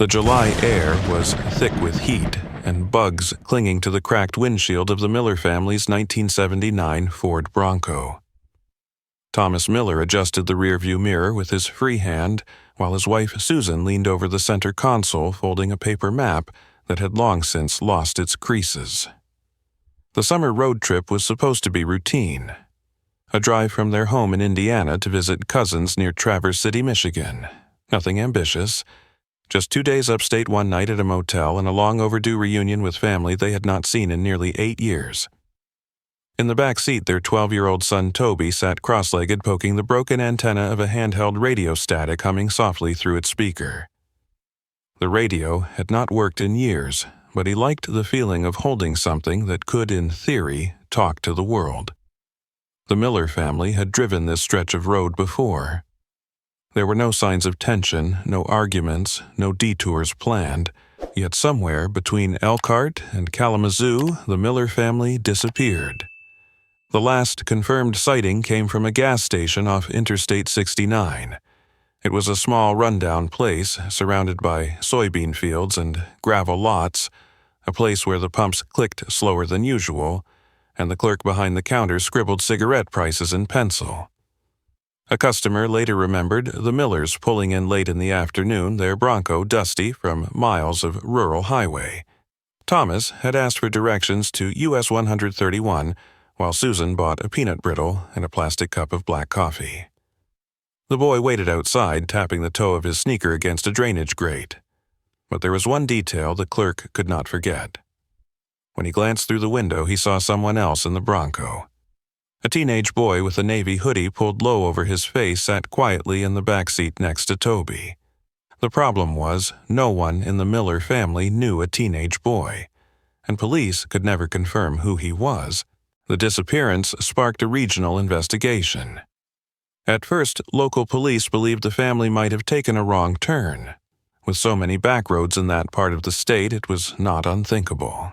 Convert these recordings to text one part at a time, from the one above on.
The July air was thick with heat and bugs clinging to the cracked windshield of the Miller family's 1979 Ford Bronco. Thomas Miller adjusted the rearview mirror with his free hand while his wife Susan leaned over the center console folding a paper map that had long since lost its creases. The summer road trip was supposed to be routine. A drive from their home in Indiana to visit cousins near Traverse City, Michigan. Nothing ambitious. Just 2 days upstate one night at a motel and a long overdue reunion with family they had not seen in nearly 8 years. In the back seat, their 12-year-old son Toby sat cross-legged poking the broken antenna of a handheld radio static humming softly through its speaker. The radio had not worked in years, but he liked the feeling of holding something that could, in theory, talk to the world. The Miller family had driven this stretch of road before. There were no signs of tension, no arguments, no detours planned, yet somewhere between Elkhart and Kalamazoo, the Miller family disappeared. The last confirmed sighting came from a gas station off Interstate 69. It was a small, rundown place surrounded by soybean fields and gravel lots, a place where the pumps clicked slower than usual, and the clerk behind the counter scribbled cigarette prices in pencil. A customer later remembered the Millers pulling in late in the afternoon, their Bronco dusty from miles of rural highway. Thomas had asked for directions to US 131, while Susan bought a peanut brittle and a plastic cup of black coffee. The boy waited outside, tapping the toe of his sneaker against a drainage grate. But there was one detail the clerk could not forget. When he glanced through the window, he saw someone else in the Bronco. A teenage boy with a navy hoodie pulled low over his face sat quietly in the back seat next to Toby. The problem was, no one in the Miller family knew a teenage boy, and police could never confirm who he was. The disappearance sparked a regional investigation. At first, local police believed the family might have taken a wrong turn. With so many back roads in that part of the state, it was not unthinkable.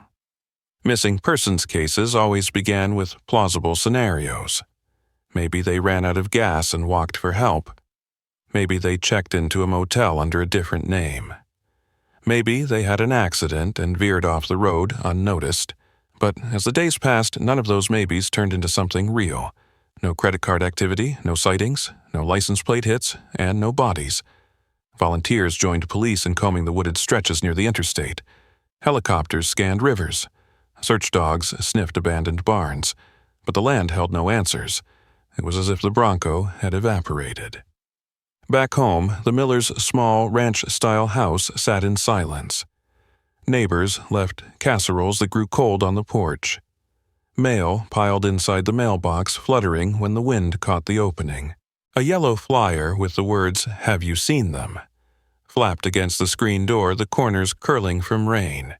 Missing persons cases always began with plausible scenarios. Maybe they ran out of gas and walked for help. Maybe they checked into a motel under a different name. Maybe they had an accident and veered off the road unnoticed. But as the days passed, none of those maybes turned into something real. No credit card activity, no sightings, no license plate hits, and no bodies. Volunteers joined police in combing the wooded stretches near the interstate. Helicopters scanned rivers. Search dogs sniffed abandoned barns. But the land held no answers. It was as if the Bronco had evaporated. Back home, the Millers' small ranch-style house sat in silence. Neighbors left casseroles that grew cold on the porch. Mail piled inside the mailbox, fluttering when the wind caught the opening. A yellow flyer with the words, "Have you seen them?" flapped against the screen door, the corners curling from rain.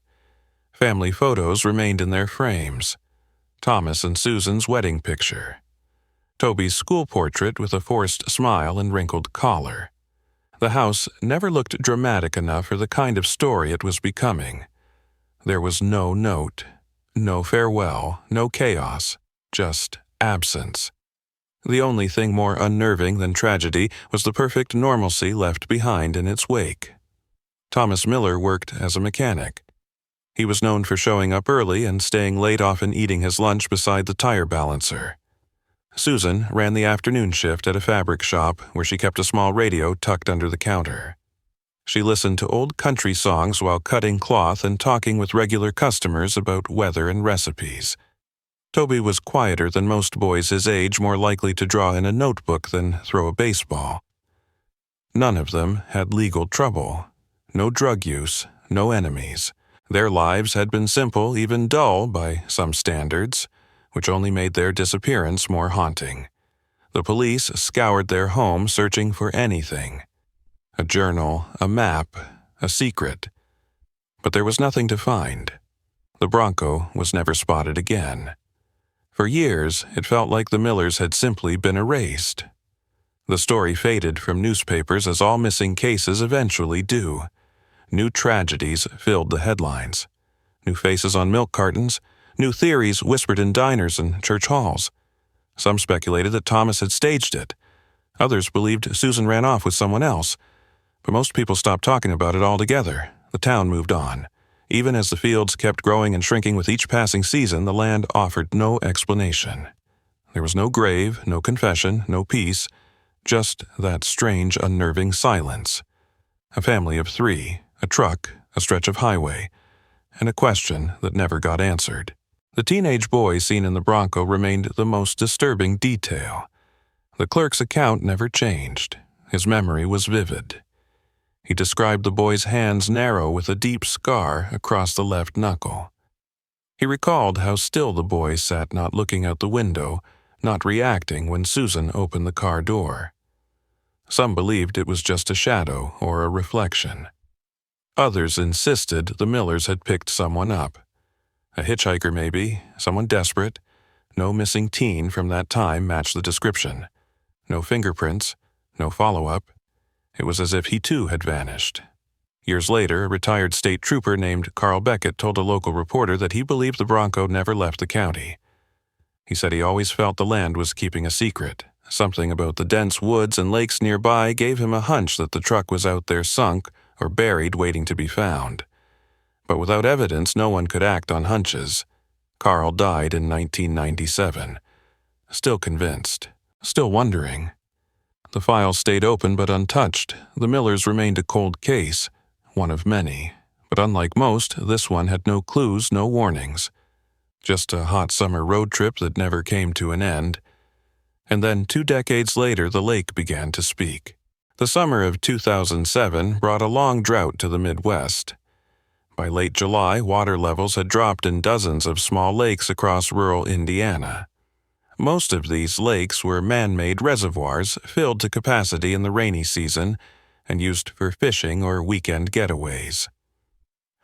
Family photos remained in their frames. Thomas and Susan's wedding picture. Toby's school portrait with a forced smile and wrinkled collar. The house never looked dramatic enough for the kind of story it was becoming. There was no note, no farewell, no chaos, just absence. The only thing more unnerving than tragedy was the perfect normalcy left behind in its wake. Thomas Miller worked as a mechanic. He was known for showing up early and staying late, often eating his lunch beside the tire balancer. Susan ran the afternoon shift at a fabric shop where she kept a small radio tucked under the counter. She listened to old country songs while cutting cloth and talking with regular customers about weather and recipes. Toby was quieter than most boys his age, more likely to draw in a notebook than throw a baseball. None of them had legal trouble. No drug use, no enemies. Their lives had been simple, even dull by some standards, which only made their disappearance more haunting. The police scoured their home searching for anything. A journal, a map, a secret. But there was nothing to find. The Bronco was never spotted again. For years, it felt like the Millers had simply been erased. The story faded from newspapers as all missing cases eventually do. New tragedies filled the headlines. New faces on milk cartons, new theories whispered in diners and church halls. Some speculated that Thomas had staged it. Others believed Susan ran off with someone else. But most people stopped talking about it altogether. The town moved on. Even as the fields kept growing and shrinking with each passing season, the land offered no explanation. There was no grave, no confession, no peace, just that strange, unnerving silence. A family of 3, a truck, a stretch of highway, and a question that never got answered. The teenage boy seen in the Bronco remained the most disturbing detail. The clerk's account never changed. His memory was vivid. He described the boy's hands narrow with a deep scar across the left knuckle. He recalled how still the boy sat, not looking out the window, not reacting when Susan opened the car door. Some believed it was just a shadow or a reflection. Others insisted the Millers had picked someone up. A hitchhiker maybe, someone desperate. No missing teen from that time matched the description. No fingerprints, no follow-up. It was as if he too had vanished. Years later, a retired state trooper named Carl Beckett told a local reporter that he believed the Bronco never left the county. He said he always felt the land was keeping a secret. Something about the dense woods and lakes nearby gave him a hunch that the truck was out there sunk or buried waiting to be found. But without evidence, no one could act on hunches. Carl died in 1997. Still convinced, still wondering. The file stayed open but untouched. The Millers remained a cold case, one of many. But unlike most, this one had no clues, no warnings. Just a hot summer road trip that never came to an end. And then 2 decades later, the lake began to speak. The summer of 2007 brought a long drought to the Midwest. By late July, water levels had dropped in dozens of small lakes across rural Indiana. Most of these lakes were man-made reservoirs filled to capacity in the rainy season and used for fishing or weekend getaways.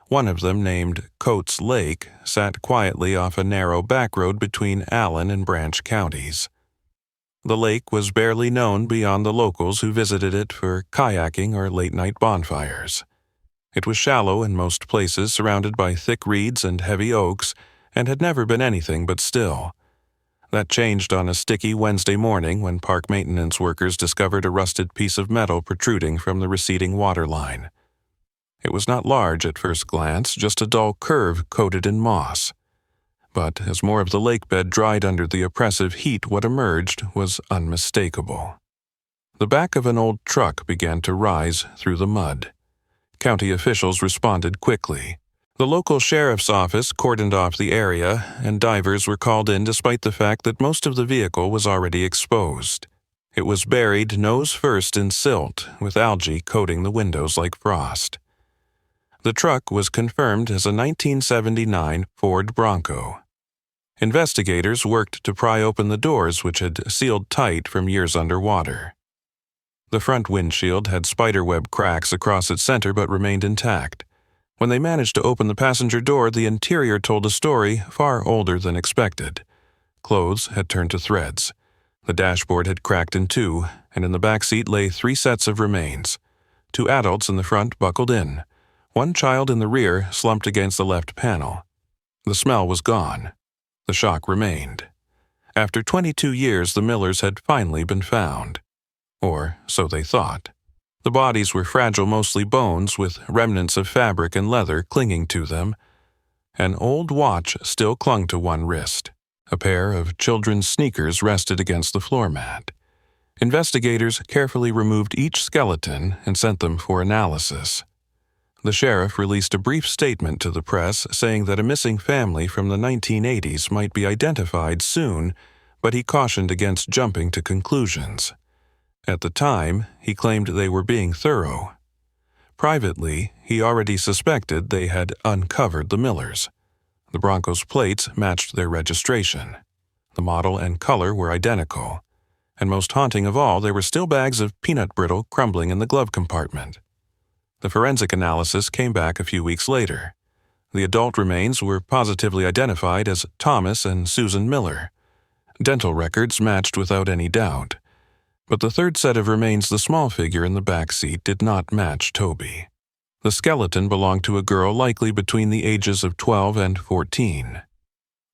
One of them, named Coates Lake, sat quietly off a narrow back road between Allen and Branch counties. The lake was barely known beyond the locals who visited it for kayaking or late-night bonfires. It was shallow in most places, surrounded by thick reeds and heavy oaks, and had never been anything but still. That changed on a sticky Wednesday morning when park maintenance workers discovered a rusted piece of metal protruding from the receding water line. It was not large at first glance, just a dull curve coated in moss. But as more of the lake bed dried under the oppressive heat, what emerged was unmistakable. The back of an old truck began to rise through the mud. County officials responded quickly. The local sheriff's office cordoned off the area, and divers were called in despite the fact that most of the vehicle was already exposed. It was buried nose first in silt, with algae coating the windows like frost. The truck was confirmed as a 1979 Ford Bronco. Investigators worked to pry open the doors, which had sealed tight from years underwater. The front windshield had spiderweb cracks across its center but remained intact. When they managed to open the passenger door, the interior told a story far older than expected. Clothes had turned to threads. The dashboard had cracked in 2, and in the back seat lay 3 sets of remains. 2 adults in the front buckled in. 1 child in the rear slumped against the left panel. The smell was gone. The shock remained. After 22 years, the Millers had finally been found. Or so they thought. The bodies were fragile, mostly bones, with remnants of fabric and leather clinging to them. An old watch still clung to one wrist. A pair of children's sneakers rested against the floor mat. Investigators carefully removed each skeleton and sent them for analysis. The sheriff released a brief statement to the press saying that a missing family from the 1980s might be identified soon, but he cautioned against jumping to conclusions. At the time, he claimed they were being thorough. Privately, he already suspected they had uncovered the Millers. The Bronco's plates matched their registration. The model and color were identical. And most haunting of all, there were still bags of peanut brittle crumbling in the glove compartment. The forensic analysis came back a few weeks later. The adult remains were positively identified as Thomas and Susan Miller. Dental records matched without any doubt. But the third set of remains, the small figure in the back seat, did not match Toby. The skeleton belonged to a girl likely between the ages of 12 and 14.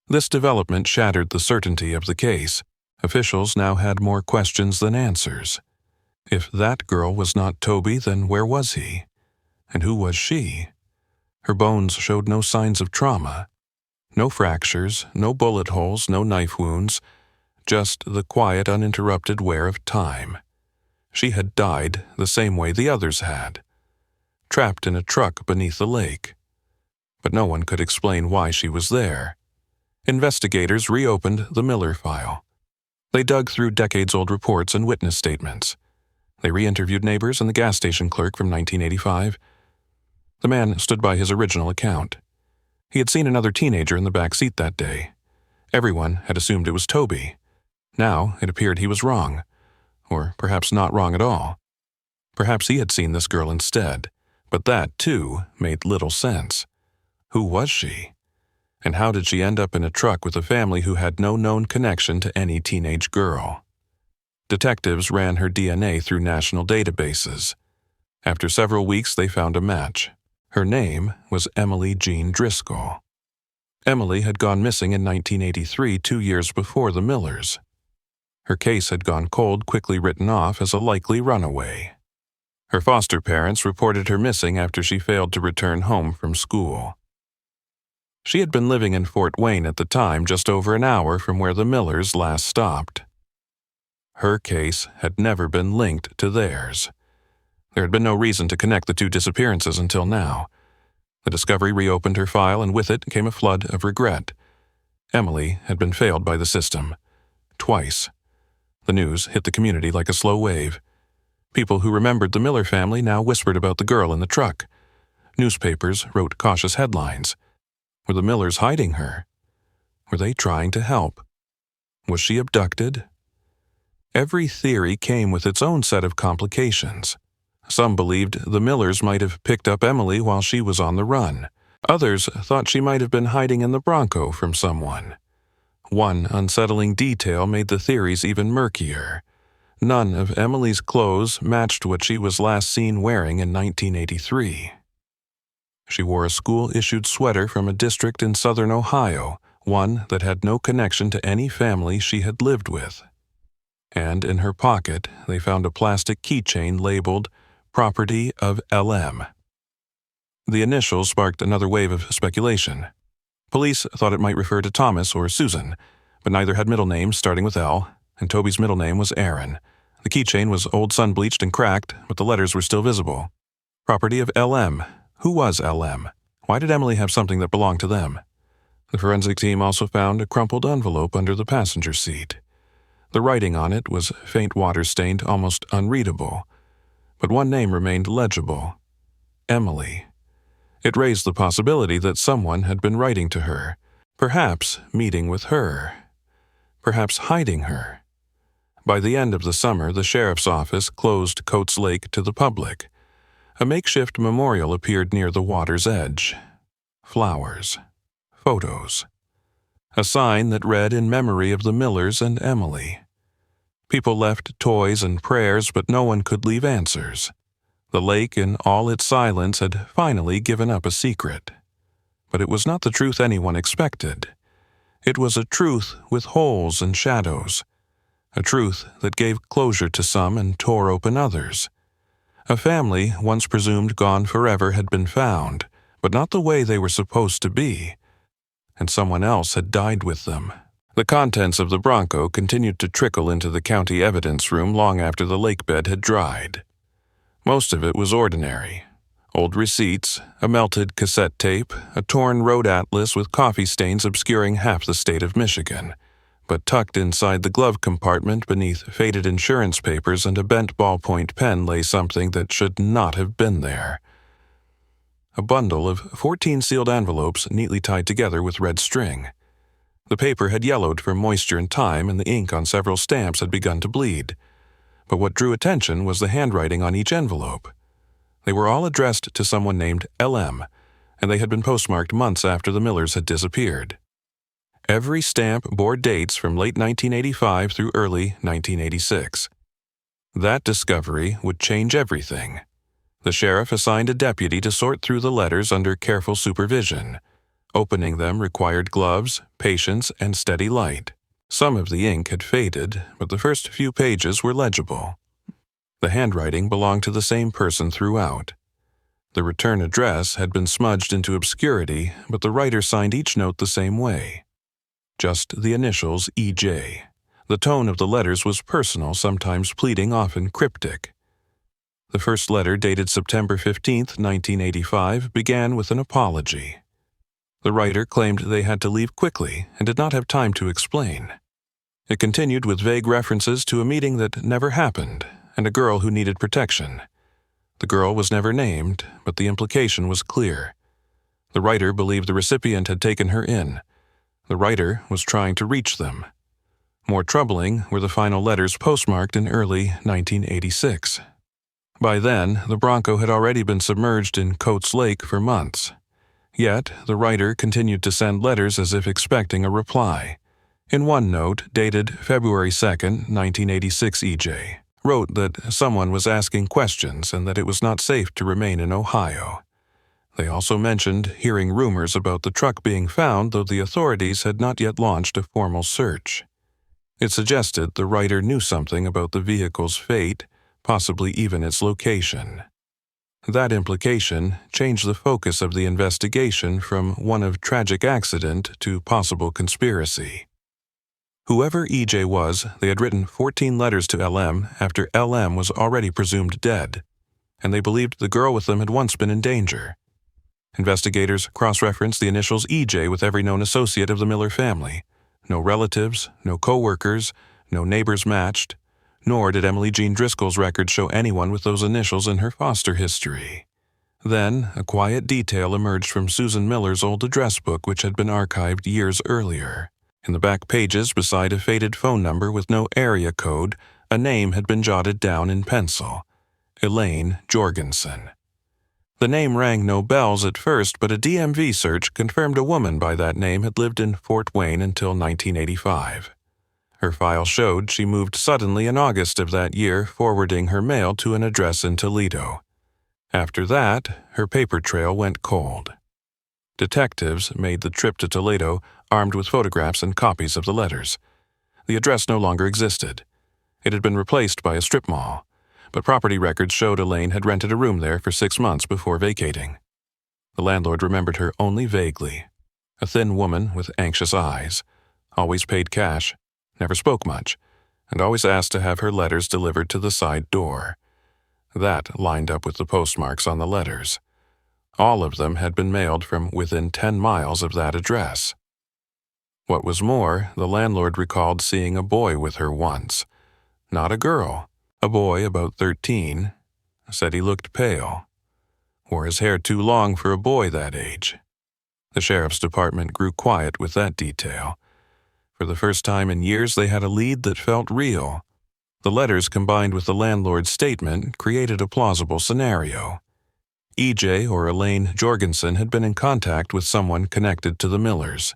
This development shattered the certainty of the case. Officials now had more questions than answers. If that girl was not Toby, then where was he? And who was she? Her bones showed no signs of trauma. No fractures, no bullet holes, no knife wounds, just the quiet, uninterrupted wear of time. She had died the same way the others had, trapped in a truck beneath the lake. But no one could explain why she was there. Investigators reopened the Miller file. They dug through decades-old reports and witness statements. They re-interviewed neighbors and the gas station clerk from 1985. The man stood by his original account. He had seen another teenager in the back seat that day. Everyone had assumed it was Toby. Now it appeared he was wrong, or perhaps not wrong at all. Perhaps he had seen this girl instead, but that, too, made little sense. Who was she? And how did she end up in a truck with a family who had no known connection to any teenage girl? Detectives ran her DNA through national databases. After several weeks, they found a match. Her name was Emily Jean Driscoll. Emily had gone missing in 1983, 2 years before the Millers. Her case had gone cold, quickly written off as a likely runaway. Her foster parents reported her missing after she failed to return home from school. She had been living in Fort Wayne at the time, just over an hour from where the Millers last stopped. Her case had never been linked to theirs. There had been no reason to connect the two disappearances until now. The discovery reopened her file, and with it came a flood of regret. Emily had been failed by the system. Twice. The news hit the community like a slow wave. People who remembered the Miller family now whispered about the girl in the truck. Newspapers wrote cautious headlines. Were the Millers hiding her? Were they trying to help? Was she abducted? Every theory came with its own set of complications. Some believed the Millers might have picked up Emily while she was on the run. Others thought she might have been hiding in the Bronco from someone. One unsettling detail made the theories even murkier. None of Emily's clothes matched what she was last seen wearing in 1983. She wore a school-issued sweater from a district in southern Ohio, one that had no connection to any family she had lived with. And in her pocket, they found a plastic keychain labeled Property of LM. The initials sparked another wave of speculation. Police thought it might refer to Thomas or Susan, but neither had middle names starting with L, and Toby's middle name was Aaron. The keychain was old sun-bleached and cracked, but the letters were still visible. Property of LM. Who was LM? Why did Emily have something that belonged to them? The forensic team also found a crumpled envelope under the passenger seat. The writing on it was faint water-stained, almost unreadable. But one name remained legible. Emily. It raised the possibility that someone had been writing to her, perhaps meeting with her, perhaps hiding her. By the end of the summer, the sheriff's office closed Coates Lake to the public. A makeshift memorial appeared near the water's edge. Flowers. Photos. A sign that read in memory of the Millers and Emily. People left toys and prayers, but no one could leave answers. The lake, in all its silence, had finally given up a secret. But it was not the truth anyone expected. It was a truth with holes and shadows. A truth that gave closure to some and tore open others. A family, once presumed gone forever, had been found, but not the way they were supposed to be. And someone else had died with them. The contents of the Bronco continued to trickle into the county evidence room long after the lake bed had dried. Most of it was ordinary. Old receipts, a melted cassette tape, a torn road atlas with coffee stains obscuring half the state of Michigan. But tucked inside the glove compartment beneath faded insurance papers and a bent ballpoint pen lay something that should not have been there. A bundle of 14 sealed envelopes neatly tied together with red string. The paper had yellowed from moisture and time, and the ink on several stamps had begun to bleed. But what drew attention was the handwriting on each envelope. They were all addressed to someone named LM, and they had been postmarked months after the Millers had disappeared. Every stamp bore dates from late 1985 through early 1986. That discovery would change everything. The sheriff assigned a deputy to sort through the letters under careful supervision. Opening them required gloves, patience, and steady light. Some of the ink had faded, but the first few pages were legible. The handwriting belonged to the same person throughout. The return address had been smudged into obscurity, but the writer signed each note the same way. Just the initials EJ. The tone of the letters was personal, sometimes pleading, often cryptic. The first letter, dated September 15, 1985, began with an apology. The writer claimed they had to leave quickly and did not have time to explain. It continued with vague references to a meeting that never happened and a girl who needed protection. The girl was never named, but the implication was clear. The writer believed the recipient had taken her in. The writer was trying to reach them. More troubling were the final letters postmarked in early 1986. By then, the Bronco had already been submerged in Coates Lake for months. Yet, the writer continued to send letters as if expecting a reply. In one note, dated February 2, 1986, EJ wrote that someone was asking questions and that it was not safe to remain in Ohio. They also mentioned hearing rumors about the truck being found, though the authorities had not yet launched a formal search. It suggested the writer knew something about the vehicle's fate, possibly even its location. That implication changed the focus of the investigation from one of tragic accident to possible conspiracy. Whoever EJ was, they had written 14 letters to LM after LM was already presumed dead, and they believed the girl with them had once been in danger. Investigators cross-referenced the initials EJ with every known associate of the Miller family. No relatives, no co-workers, no neighbors matched, nor did Emily Jean Driscoll's records show anyone with those initials in her foster history. Then, a quiet detail emerged from Susan Miller's old address book, which had been archived years earlier. In the back pages, beside a faded phone number with no area code, a name had been jotted down in pencil: Elise Jorgensson. The name rang no bells at first, but a DMV search confirmed a woman by that name had lived in Fort Wayne until 1985. Her file showed she moved suddenly in August of that year, forwarding her mail to an address in Toledo. After that, her paper trail went cold. Detectives made the trip to Toledo, armed with photographs and copies of the letters. The address no longer existed. It had been replaced by a strip mall, but property records showed Elaine had rented a room there for 6 months before vacating. The landlord remembered her only vaguely. A thin woman with anxious eyes, always paid cash, never spoke much, and always asked to have her letters delivered to the side door. That lined up with the postmarks on the letters. All of them had been mailed from within 10 miles of that address. What was more, the landlord recalled seeing a boy with her once. Not a girl, a boy about 13, said he looked pale. Wore his hair too long for a boy that age. The sheriff's department grew quiet with that detail. For the first time in years, they had a lead that felt real. The letters combined with the landlord's statement created a plausible scenario. EJ or Elise Jorgensson had been in contact with someone connected to the Millers.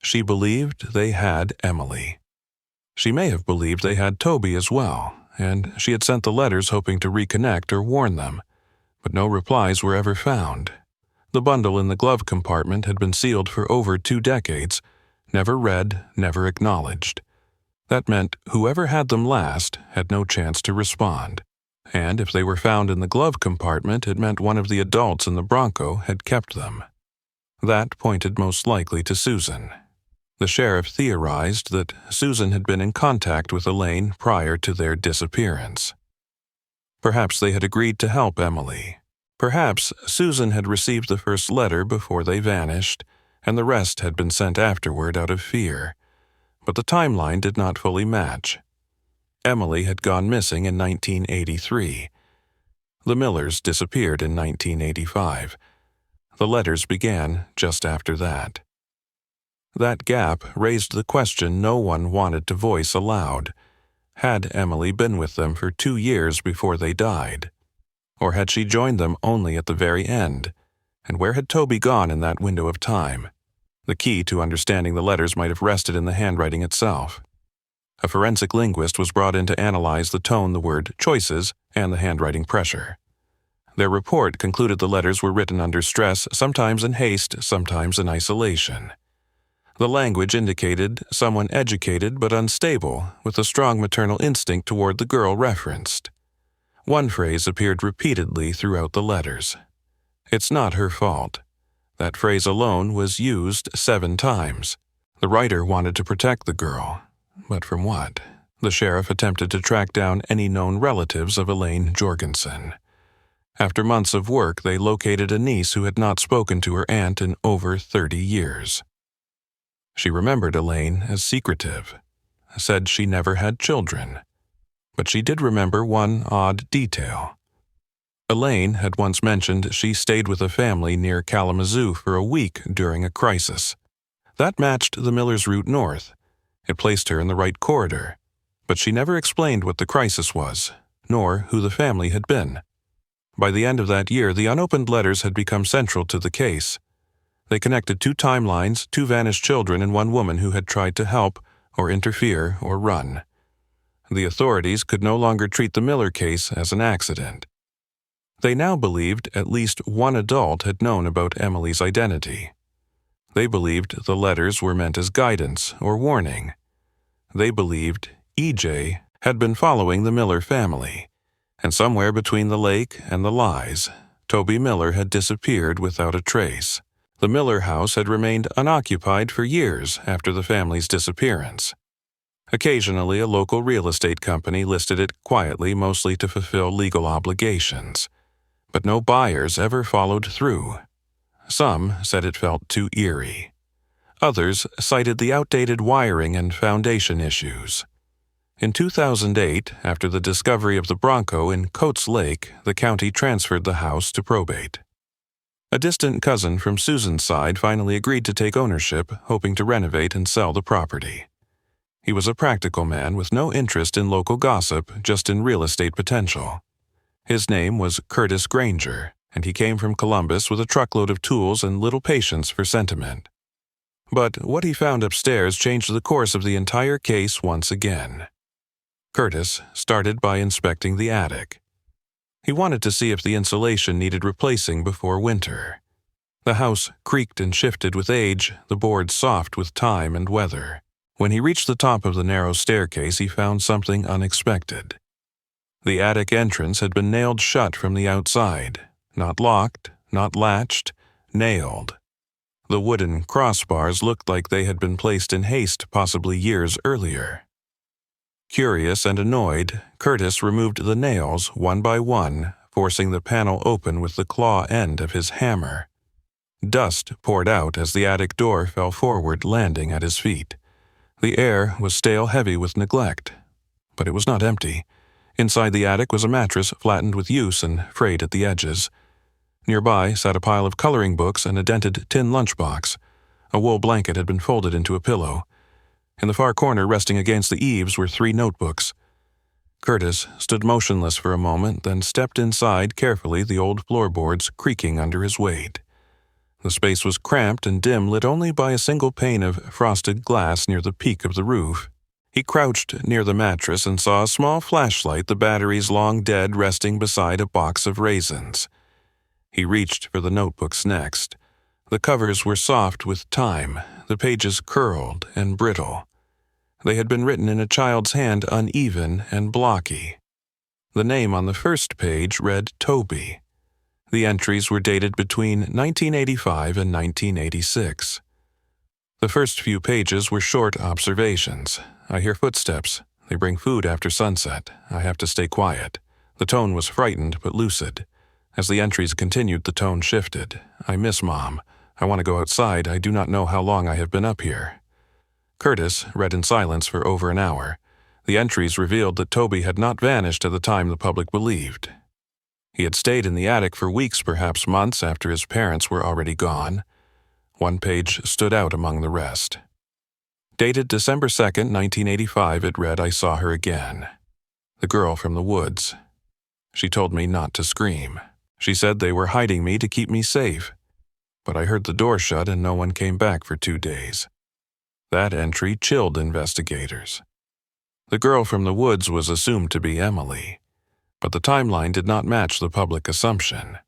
She believed they had Emily. She may have believed they had Toby as well, and she had sent the letters hoping to reconnect or warn them, but no replies were ever found. The bundle in the glove compartment had been sealed for over 2 decades, never read, never acknowledged. That meant whoever had them last had no chance to respond. And if they were found in the glove compartment, it meant one of the adults in the Bronco had kept them. That pointed most likely to Susan. The sheriff theorized that Susan had been in contact with Elaine prior to their disappearance. Perhaps they had agreed to help Emily. Perhaps Susan had received the first letter before they vanished, and the rest had been sent afterward out of fear. But the timeline did not fully match. Emily had gone missing in 1983. The Millers disappeared in 1985. The letters began just after that. That gap raised the question no one wanted to voice aloud. Had Emily been with them for 2 years before they died? Or had she joined them only at the very end? And where had Toby gone in that window of time? The key to understanding the letters might have rested in the handwriting itself. A forensic linguist was brought in to analyze the tone, the word choices, and the handwriting pressure. Their report concluded the letters were written under stress, sometimes in haste, sometimes in isolation. The language indicated someone educated but unstable, with a strong maternal instinct toward the girl referenced. One phrase appeared repeatedly throughout the letters. "It's not her fault." That phrase alone was used 7 times. The writer wanted to protect the girl. But from what? The sheriff attempted to track down any known relatives of Elise Jorgensson. After months of work, they located a niece who had not spoken to her aunt in over 30 years. She remembered Elise as secretive, said she never had children. But she did remember one odd detail. Elise had once mentioned she stayed with a family near Kalamazoo for a week during a crisis. That matched the Millers' route north. It placed her in the right corridor. But she never explained what the crisis was, nor who the family had been. By the end of that year, the unopened letters had become central to the case. They connected 2 timelines, 2 vanished children, and 1 woman who had tried to help, or interfere, or run. The authorities could no longer treat the Miller case as an accident. They now believed at least 1 adult had known about Emily's identity. They believed the letters were meant as guidance or warning. They believed EJ had been following the Miller family, and somewhere between the lake and the lies, Toby Miller had disappeared without a trace. The Miller house had remained unoccupied for years after the family's disappearance. Occasionally, a local real estate company listed it quietly, mostly to fulfill legal obligations. But no buyers ever followed through. Some said it felt too eerie. Others cited the outdated wiring and foundation issues. In 2008, after the discovery of the Bronco in Coates Lake, the county transferred the house to probate. A distant cousin from Susan's side finally agreed to take ownership, hoping to renovate and sell the property. He was a practical man with no interest in local gossip, just in real estate potential. His name was Curtis Granger, and he came from Columbus with a truckload of tools and little patience for sentiment. But what he found upstairs changed the course of the entire case once again. Curtis started by inspecting the attic. He wanted to see if the insulation needed replacing before winter. The house creaked and shifted with age, the boards soft with time and weather. When he reached the top of the narrow staircase, he found something unexpected. The attic entrance had been nailed shut from the outside, not locked, not latched, nailed. The wooden crossbars looked like they had been placed in haste, possibly years earlier. Curious and annoyed, Curtis removed the nails one by one, forcing the panel open with the claw end of his hammer. Dust poured out as the attic door fell forward, landing at his feet. The air was stale heavy with neglect, but it was not empty. Inside the attic was a mattress flattened with use and frayed at the edges. Nearby sat a pile of coloring books and a dented tin lunchbox. A wool blanket had been folded into a pillow. In the far corner, resting against the eaves, were 3 notebooks. Curtis stood motionless for a moment, then stepped inside carefully, the old floorboards creaking under his weight. The space was cramped and dim, lit only by a single pane of frosted glass near the peak of the roof. He crouched near the mattress and saw a small flashlight, the batteries long dead, resting beside a box of raisins. He reached for the notebooks next. The covers were soft with time, the pages curled and brittle. They had been written in a child's hand, uneven and blocky. The name on the first page read Toby. The entries were dated between 1985 and 1986. The first few pages were short observations. I hear footsteps. They bring food after sunset. I have to stay quiet. The tone was frightened but lucid. As the entries continued, the tone shifted. I miss Mom. I want to go outside. I do not know how long I have been up here. Curtis read in silence for over an hour. The entries revealed that Toby had not vanished at the time the public believed. He had stayed in the attic for weeks, perhaps months, after his parents were already gone. One page stood out among the rest. Dated December 2nd, 1985, it read, "I saw her again. The girl from the woods. She told me not to scream. She said they were hiding me to keep me safe. But I heard the door shut and no one came back for 2 days." That entry chilled investigators. The girl from the woods was assumed to be Emily, but the timeline did not match the public assumption.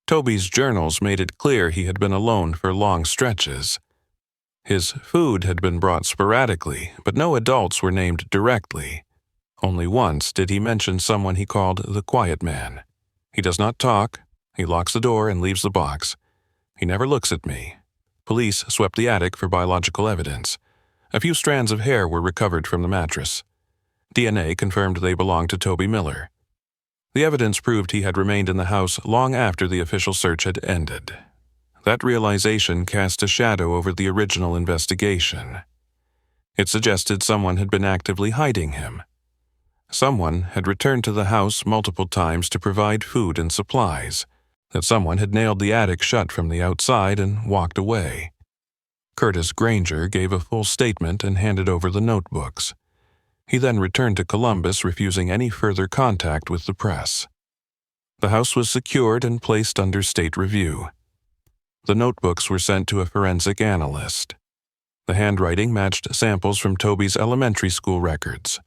Toby's journals made it clear he had been alone for long stretches. His food had been brought sporadically, but no adults were named directly. Only once did he mention someone he called the quiet man. He does not talk. He locks the door and leaves the box. He never looks at me. Police swept the attic for biological evidence. A few strands of hair were recovered from the mattress. DNA confirmed they belonged to Toby Miller. The evidence proved he had remained in the house long after the official search had ended. That realization cast a shadow over the original investigation. It suggested someone had been actively hiding him. Someone had returned to the house multiple times to provide food and supplies, that someone had nailed the attic shut from the outside and walked away. Curtis Granger gave a full statement and handed over the notebooks. He then returned to Columbus, refusing any further contact with the press. The house was secured and placed under state review. The notebooks were sent to a forensic analyst. The handwriting matched samples from Toby's elementary school records.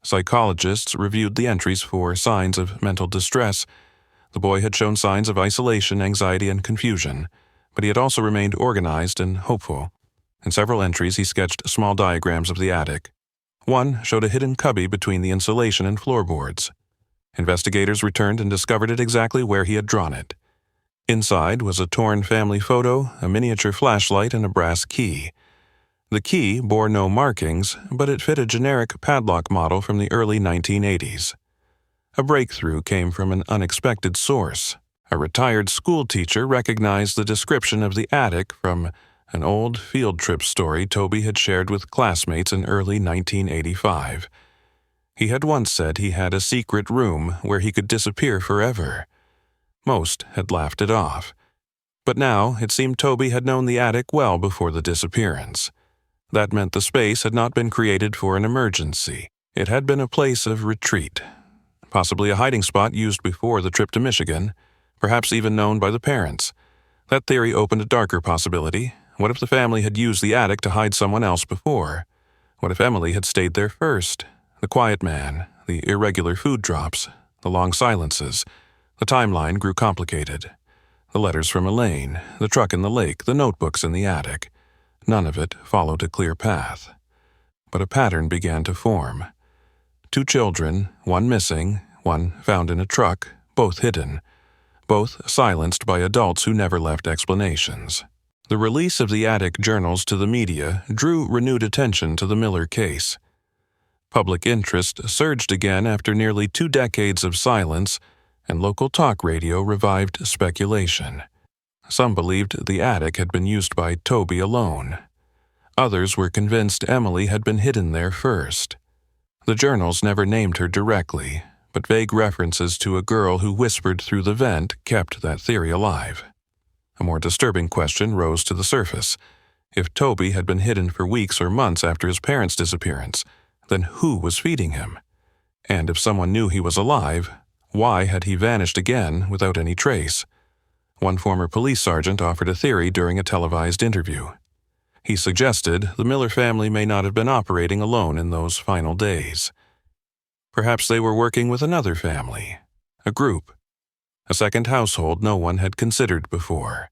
Psychologists reviewed the entries for signs of mental distress. The boy had shown signs of isolation, anxiety, and confusion, but he had also remained organized and hopeful. In several entries, he sketched small diagrams of the attic. One showed a hidden cubby between the insulation and floorboards. Investigators returned and discovered it exactly where he had drawn it. Inside was a torn family photo, a miniature flashlight, and a brass key. The key bore no markings, but it fit a generic padlock model from the early 1980s. A breakthrough came from an unexpected source. A retired school teacher recognized the description of the attic from an old field trip story Toby had shared with classmates in early 1985. He had once said he had a secret room where he could disappear forever. Most had laughed it off. But now it seemed Toby had known the attic well before the disappearance. That meant the space had not been created for an emergency. It had been a place of retreat, possibly a hiding spot used before the trip to Michigan, perhaps even known by the parents. That theory opened a darker possibility. What if the family had used the attic to hide someone else before? What if Emily had stayed there first? The quiet man, the irregular food drops, the long silences. The timeline grew complicated. The letters from Elaine, the truck in the lake, the notebooks in the attic. None of it followed a clear path. But a pattern began to form. 2 children, one missing, one found in a truck, both hidden, both silenced by adults who never left explanations. The release of the attic journals to the media drew renewed attention to the Miller case. Public interest surged again after nearly 2 decades of silence, and local talk radio revived speculation. Some believed the attic had been used by Toby alone. Others were convinced Emily had been hidden there first. The journals never named her directly, but vague references to a girl who whispered through the vent kept that theory alive. A more disturbing question rose to the surface. If Toby had been hidden for weeks or months after his parents' disappearance, then who was feeding him? And if someone knew he was alive, why had he vanished again without any trace? One former police sergeant offered a theory during a televised interview. He suggested the Miller family may not have been operating alone in those final days. Perhaps they were working with another family, a group, a second household no one had considered before.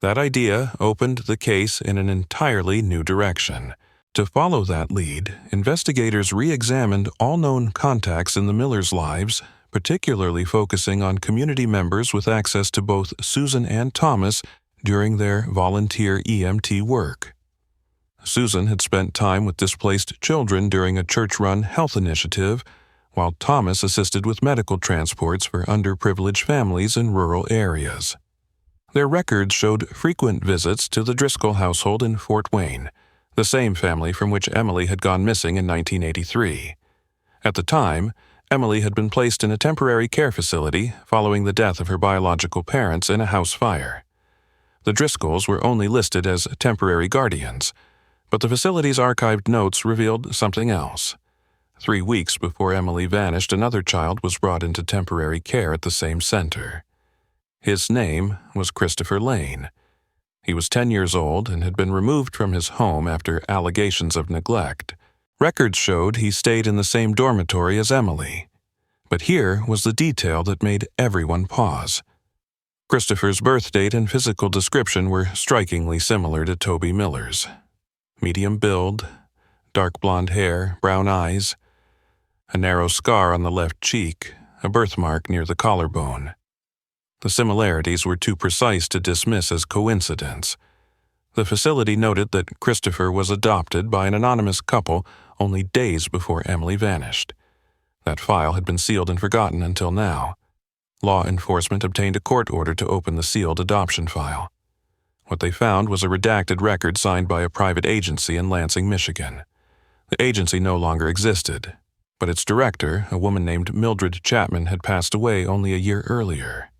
That idea opened the case in an entirely new direction. To follow that lead, investigators re-examined all known contacts in the Millers' lives, particularly focusing on community members with access to both Susan and Thomas during their volunteer EMT work. Susan had spent time with displaced children during a church-run health initiative, while Thomas assisted with medical transports for underprivileged families in rural areas. Their records showed frequent visits to the Driscoll household in Fort Wayne, the same family from which Emily had gone missing in 1983. At the time, Emily had been placed in a temporary care facility following the death of her biological parents in a house fire. The Driscolls were only listed as temporary guardians, but the facility's archived notes revealed something else. 3 weeks before Emily vanished, another child was brought into temporary care at the same center. His name was Christopher Lane. He was 10 years old and had been removed from his home after allegations of neglect. Records showed he stayed in the same dormitory as Emily. But here was the detail that made everyone pause. Christopher's birth date and physical description were strikingly similar to Toby Miller's. Medium build, dark blonde hair, brown eyes. a narrow scar on the left cheek, a birthmark near the collarbone. The similarities were too precise to dismiss as coincidence. The facility noted that Christopher was adopted by an anonymous couple only days before Emily vanished. That file had been sealed and forgotten until now. Law enforcement obtained a court order to open the sealed adoption file. What they found was a redacted record signed by a private agency in Lansing, Michigan. The agency no longer existed, but its director, a woman named Mildred Chapman, had passed away only a year earlier.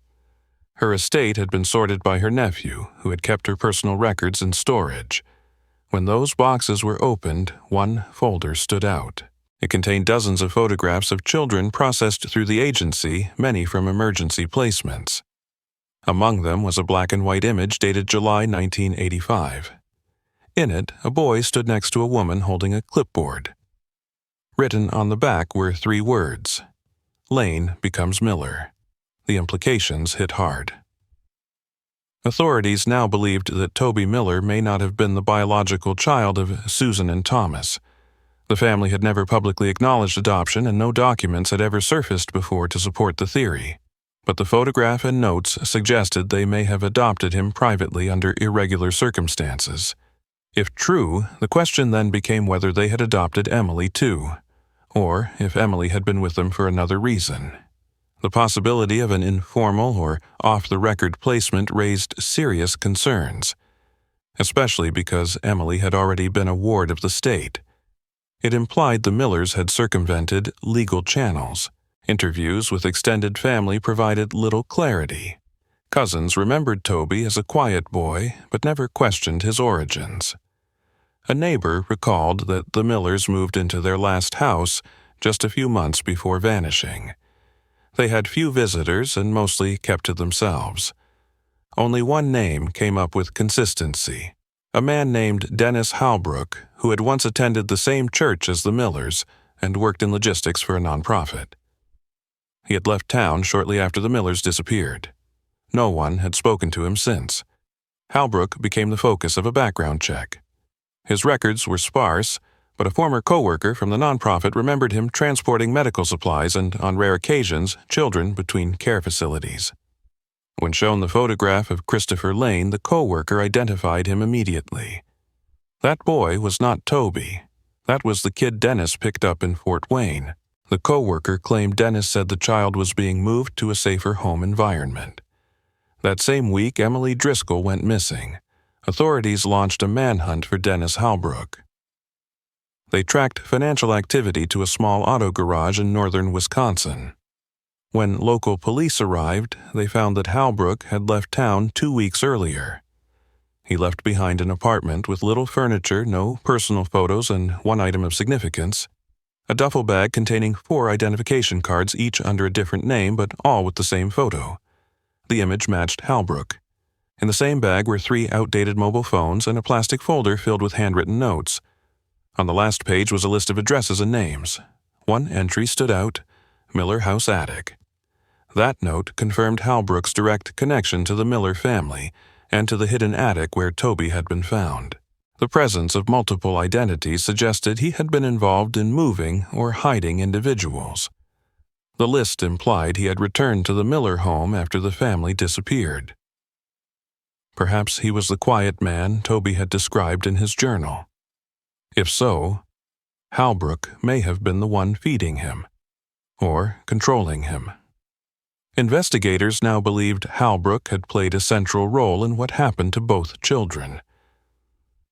Her estate had been sorted by her nephew, who had kept her personal records in storage. When those boxes were opened, one folder stood out. It contained dozens of photographs of children processed through the agency, many from emergency placements. Among them was a black and white image dated July 1985. In it, a boy stood next to a woman holding a clipboard. Written on the back were 3 words: Lane becomes Miller. The implications hit hard. Authorities now believed that Toby Miller may not have been the biological child of Susan and Thomas. The family had never publicly acknowledged adoption, and no documents had ever surfaced before to support the theory. But the photograph and notes suggested they may have adopted him privately under irregular circumstances. If true, the question then became whether they had adopted Emily too, or if Emily had been with them for another reason. The possibility of an informal or off-the-record placement raised serious concerns, especially because Emily had already been a ward of the state. It implied the Millers had circumvented legal channels. Interviews with extended family provided little clarity. Cousins remembered Toby as a quiet boy, but never questioned his origins. A neighbor recalled that the Millers moved into their last house just a few months before vanishing. They had few visitors and mostly kept to themselves. Only one name came up with consistency: a man named Dennis Halbrook, who had once attended the same church as the Millers and worked in logistics for a nonprofit. He had left town shortly after the Millers disappeared. No one had spoken to him since. Halbrook became the focus of a background check. His records were sparse, but a former coworker from the nonprofit remembered him transporting medical supplies and, on rare occasions, children between care facilities. When shown the photograph of Christopher Lane, the coworker identified him immediately. That boy was not Toby. That was the kid Dennis picked up in Fort Wayne. The coworker claimed Dennis said the child was being moved to a safer home environment. That same week, Emily Driscoll went missing. Authorities launched a manhunt for Dennis Halbrook. They tracked financial activity to a small auto garage in northern Wisconsin. When local police arrived, they found that Halbrook had left town 2 weeks earlier. He left behind an apartment with little furniture, no personal photos, and one item of significance: a duffel bag containing 4 identification cards, each under a different name but all with the same photo. The image matched Halbrook. In the same bag were 3 outdated mobile phones and a plastic folder filled with handwritten notes. On the last page was a list of addresses and names. One entry stood out: Miller House Attic. That note confirmed Halbrook's direct connection to the Miller family and to the hidden attic where Toby had been found. The presence of multiple identities suggested he had been involved in moving or hiding individuals. The list implied he had returned to the Miller home after the family disappeared. Perhaps he was the quiet man Toby had described in his journal. If so, Halbrook may have been the one feeding him, or controlling him. Investigators now believed Halbrook had played a central role in what happened to both children.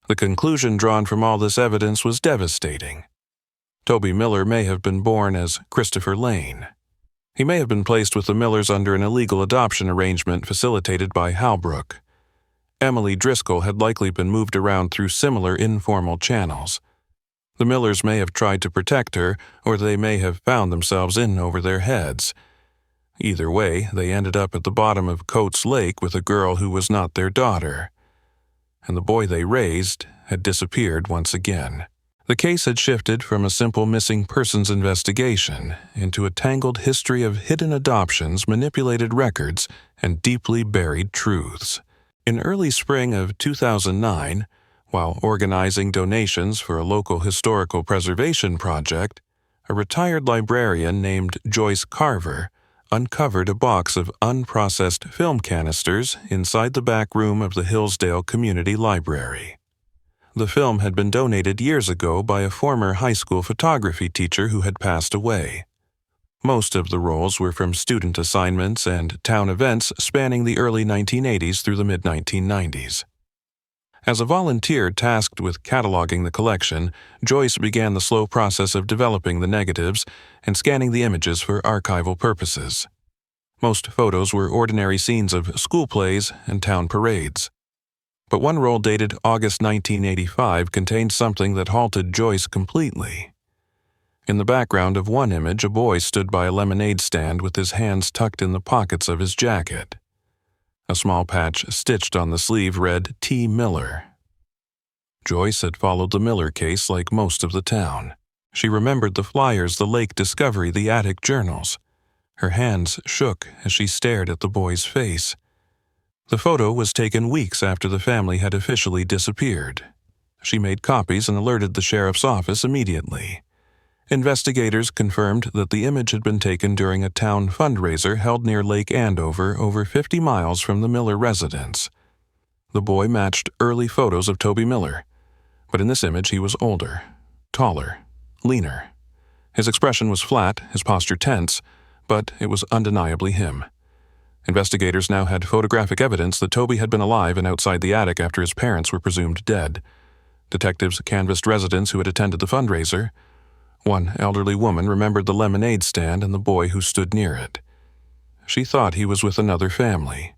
The conclusion drawn from all this evidence was devastating. Toby Miller may have been born as Christopher Lane. He may have been placed with the Millers under an illegal adoption arrangement facilitated by Halbrook. Emily Driscoll had likely been moved around through similar informal channels. The Millers may have tried to protect her, or they may have found themselves in over their heads. Either way, they ended up at the bottom of Coates Lake with a girl who was not their daughter. And the boy they raised had disappeared once again. The case had shifted from a simple missing persons investigation into a tangled history of hidden adoptions, manipulated records, and deeply buried truths. In early spring of 2009, while organizing donations for a local historical preservation project, a retired librarian named Joyce Carver uncovered a box of unprocessed film canisters inside the back room of the Hillsdale Community Library. The film had been donated years ago by a former high school photography teacher who had passed away. Most of the rolls were from student assignments and town events spanning the early 1980s through the mid-1990s. As a volunteer tasked with cataloging the collection, Joyce began the slow process of developing the negatives and scanning the images for archival purposes. Most photos were ordinary scenes of school plays and town parades. But one roll dated August 1985 contained something that halted Joyce completely. In the background of one image, a boy stood by a lemonade stand with his hands tucked in the pockets of his jacket. A small patch stitched on the sleeve read T. Miller. Joyce had followed the Miller case like most of the town. She remembered the flyers, the lake discovery, the attic journals. Her hands shook as she stared at the boy's face. The photo was taken weeks after the family had officially disappeared. She made copies and alerted the sheriff's office immediately. Investigators confirmed that the image had been taken during a town fundraiser held near Lake Andover, over 50 miles from the Miller residence. The boy matched early photos of Toby Miller, but in this image he was older, taller, leaner. His expression was flat, his posture tense, but it was undeniably him. Investigators now had photographic evidence that Toby had been alive and outside the attic after his parents were presumed dead. Detectives canvassed residents who had attended the fundraiser. One elderly woman remembered the lemonade stand and the boy who stood near it. She thought he was with another family,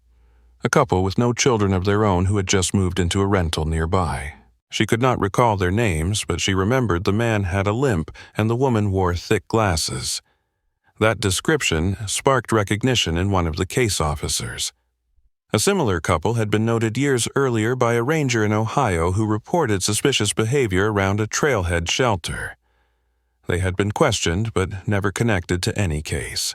a couple with no children of their own who had just moved into a rental nearby. She could not recall their names, but she remembered the man had a limp and the woman wore thick glasses. That description sparked recognition in one of the case officers. A similar couple had been noted years earlier by a ranger in Ohio who reported suspicious behavior around a trailhead shelter. They had been questioned but never connected to any case.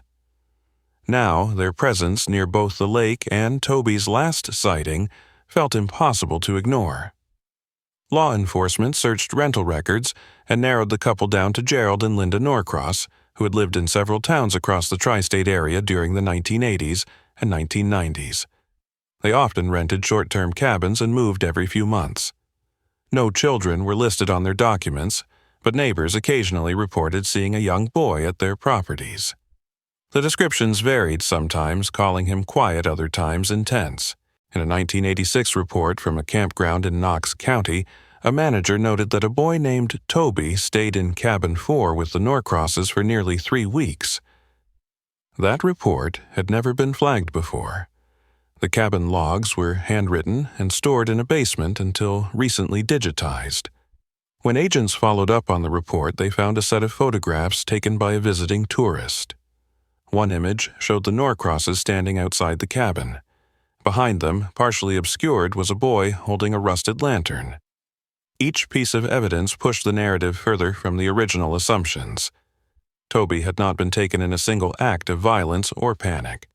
Now, their presence near both the lake and Toby's last sighting felt impossible to ignore. Law enforcement searched rental records and narrowed the couple down to Gerald and Linda Norcross, who had lived in several towns across the tri-state area during the 1980s and 1990s. They often rented short-term cabins and moved every few months. No children were listed on their documents, but neighbors occasionally reported seeing a young boy at their properties. The descriptions varied, sometimes calling him quiet, other times intense. In a 1986 report from a campground in Knox County, a manager noted that a boy named Toby stayed in cabin 4 with the Norcrosses for nearly 3 weeks. That report had never been flagged before. The cabin logs were handwritten and stored in a basement until recently digitized. When agents followed up on the report, they found a set of photographs taken by a visiting tourist. One image showed the Norcrosses standing outside the cabin. Behind them, partially obscured, was a boy holding a rusted lantern. Each piece of evidence pushed the narrative further from the original assumptions. Toby had not been taken in a single act of violence or panic.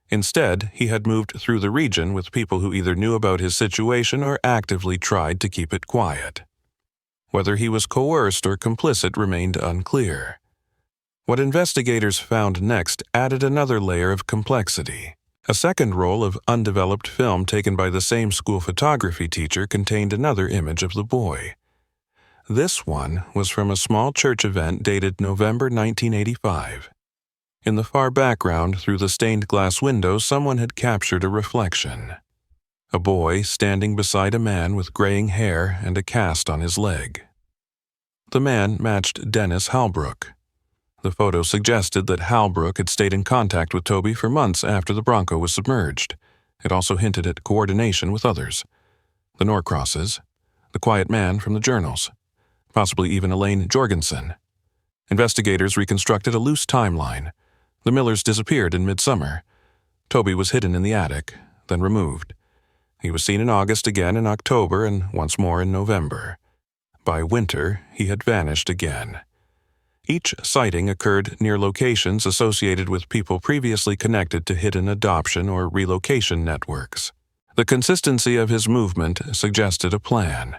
Instead, he had moved through the region with people who either knew about his situation or actively tried to keep it quiet. Whether he was coerced or complicit remained unclear. What investigators found next added another layer of complexity. A second roll of undeveloped film taken by the same school photography teacher contained another image of the boy. This one was from a small church event dated November 1985. In the far background, through the stained glass window, someone had captured a reflection. A boy standing beside a man with graying hair and a cast on his leg. The man matched Dennis Halbrook. The photo suggested that Halbrook had stayed in contact with Toby for months after the Bronco was submerged. It also hinted at coordination with others. The Norcrosses, the quiet man from the journals, possibly even Elise Jorgensson. Investigators reconstructed a loose timeline. The Millers disappeared in midsummer. Toby was hidden in the attic, then removed. He was seen in August, again in October, and once more in November. By winter, he had vanished again. Each sighting occurred near locations associated with people previously connected to hidden adoption or relocation networks. The consistency of his movement suggested a plan.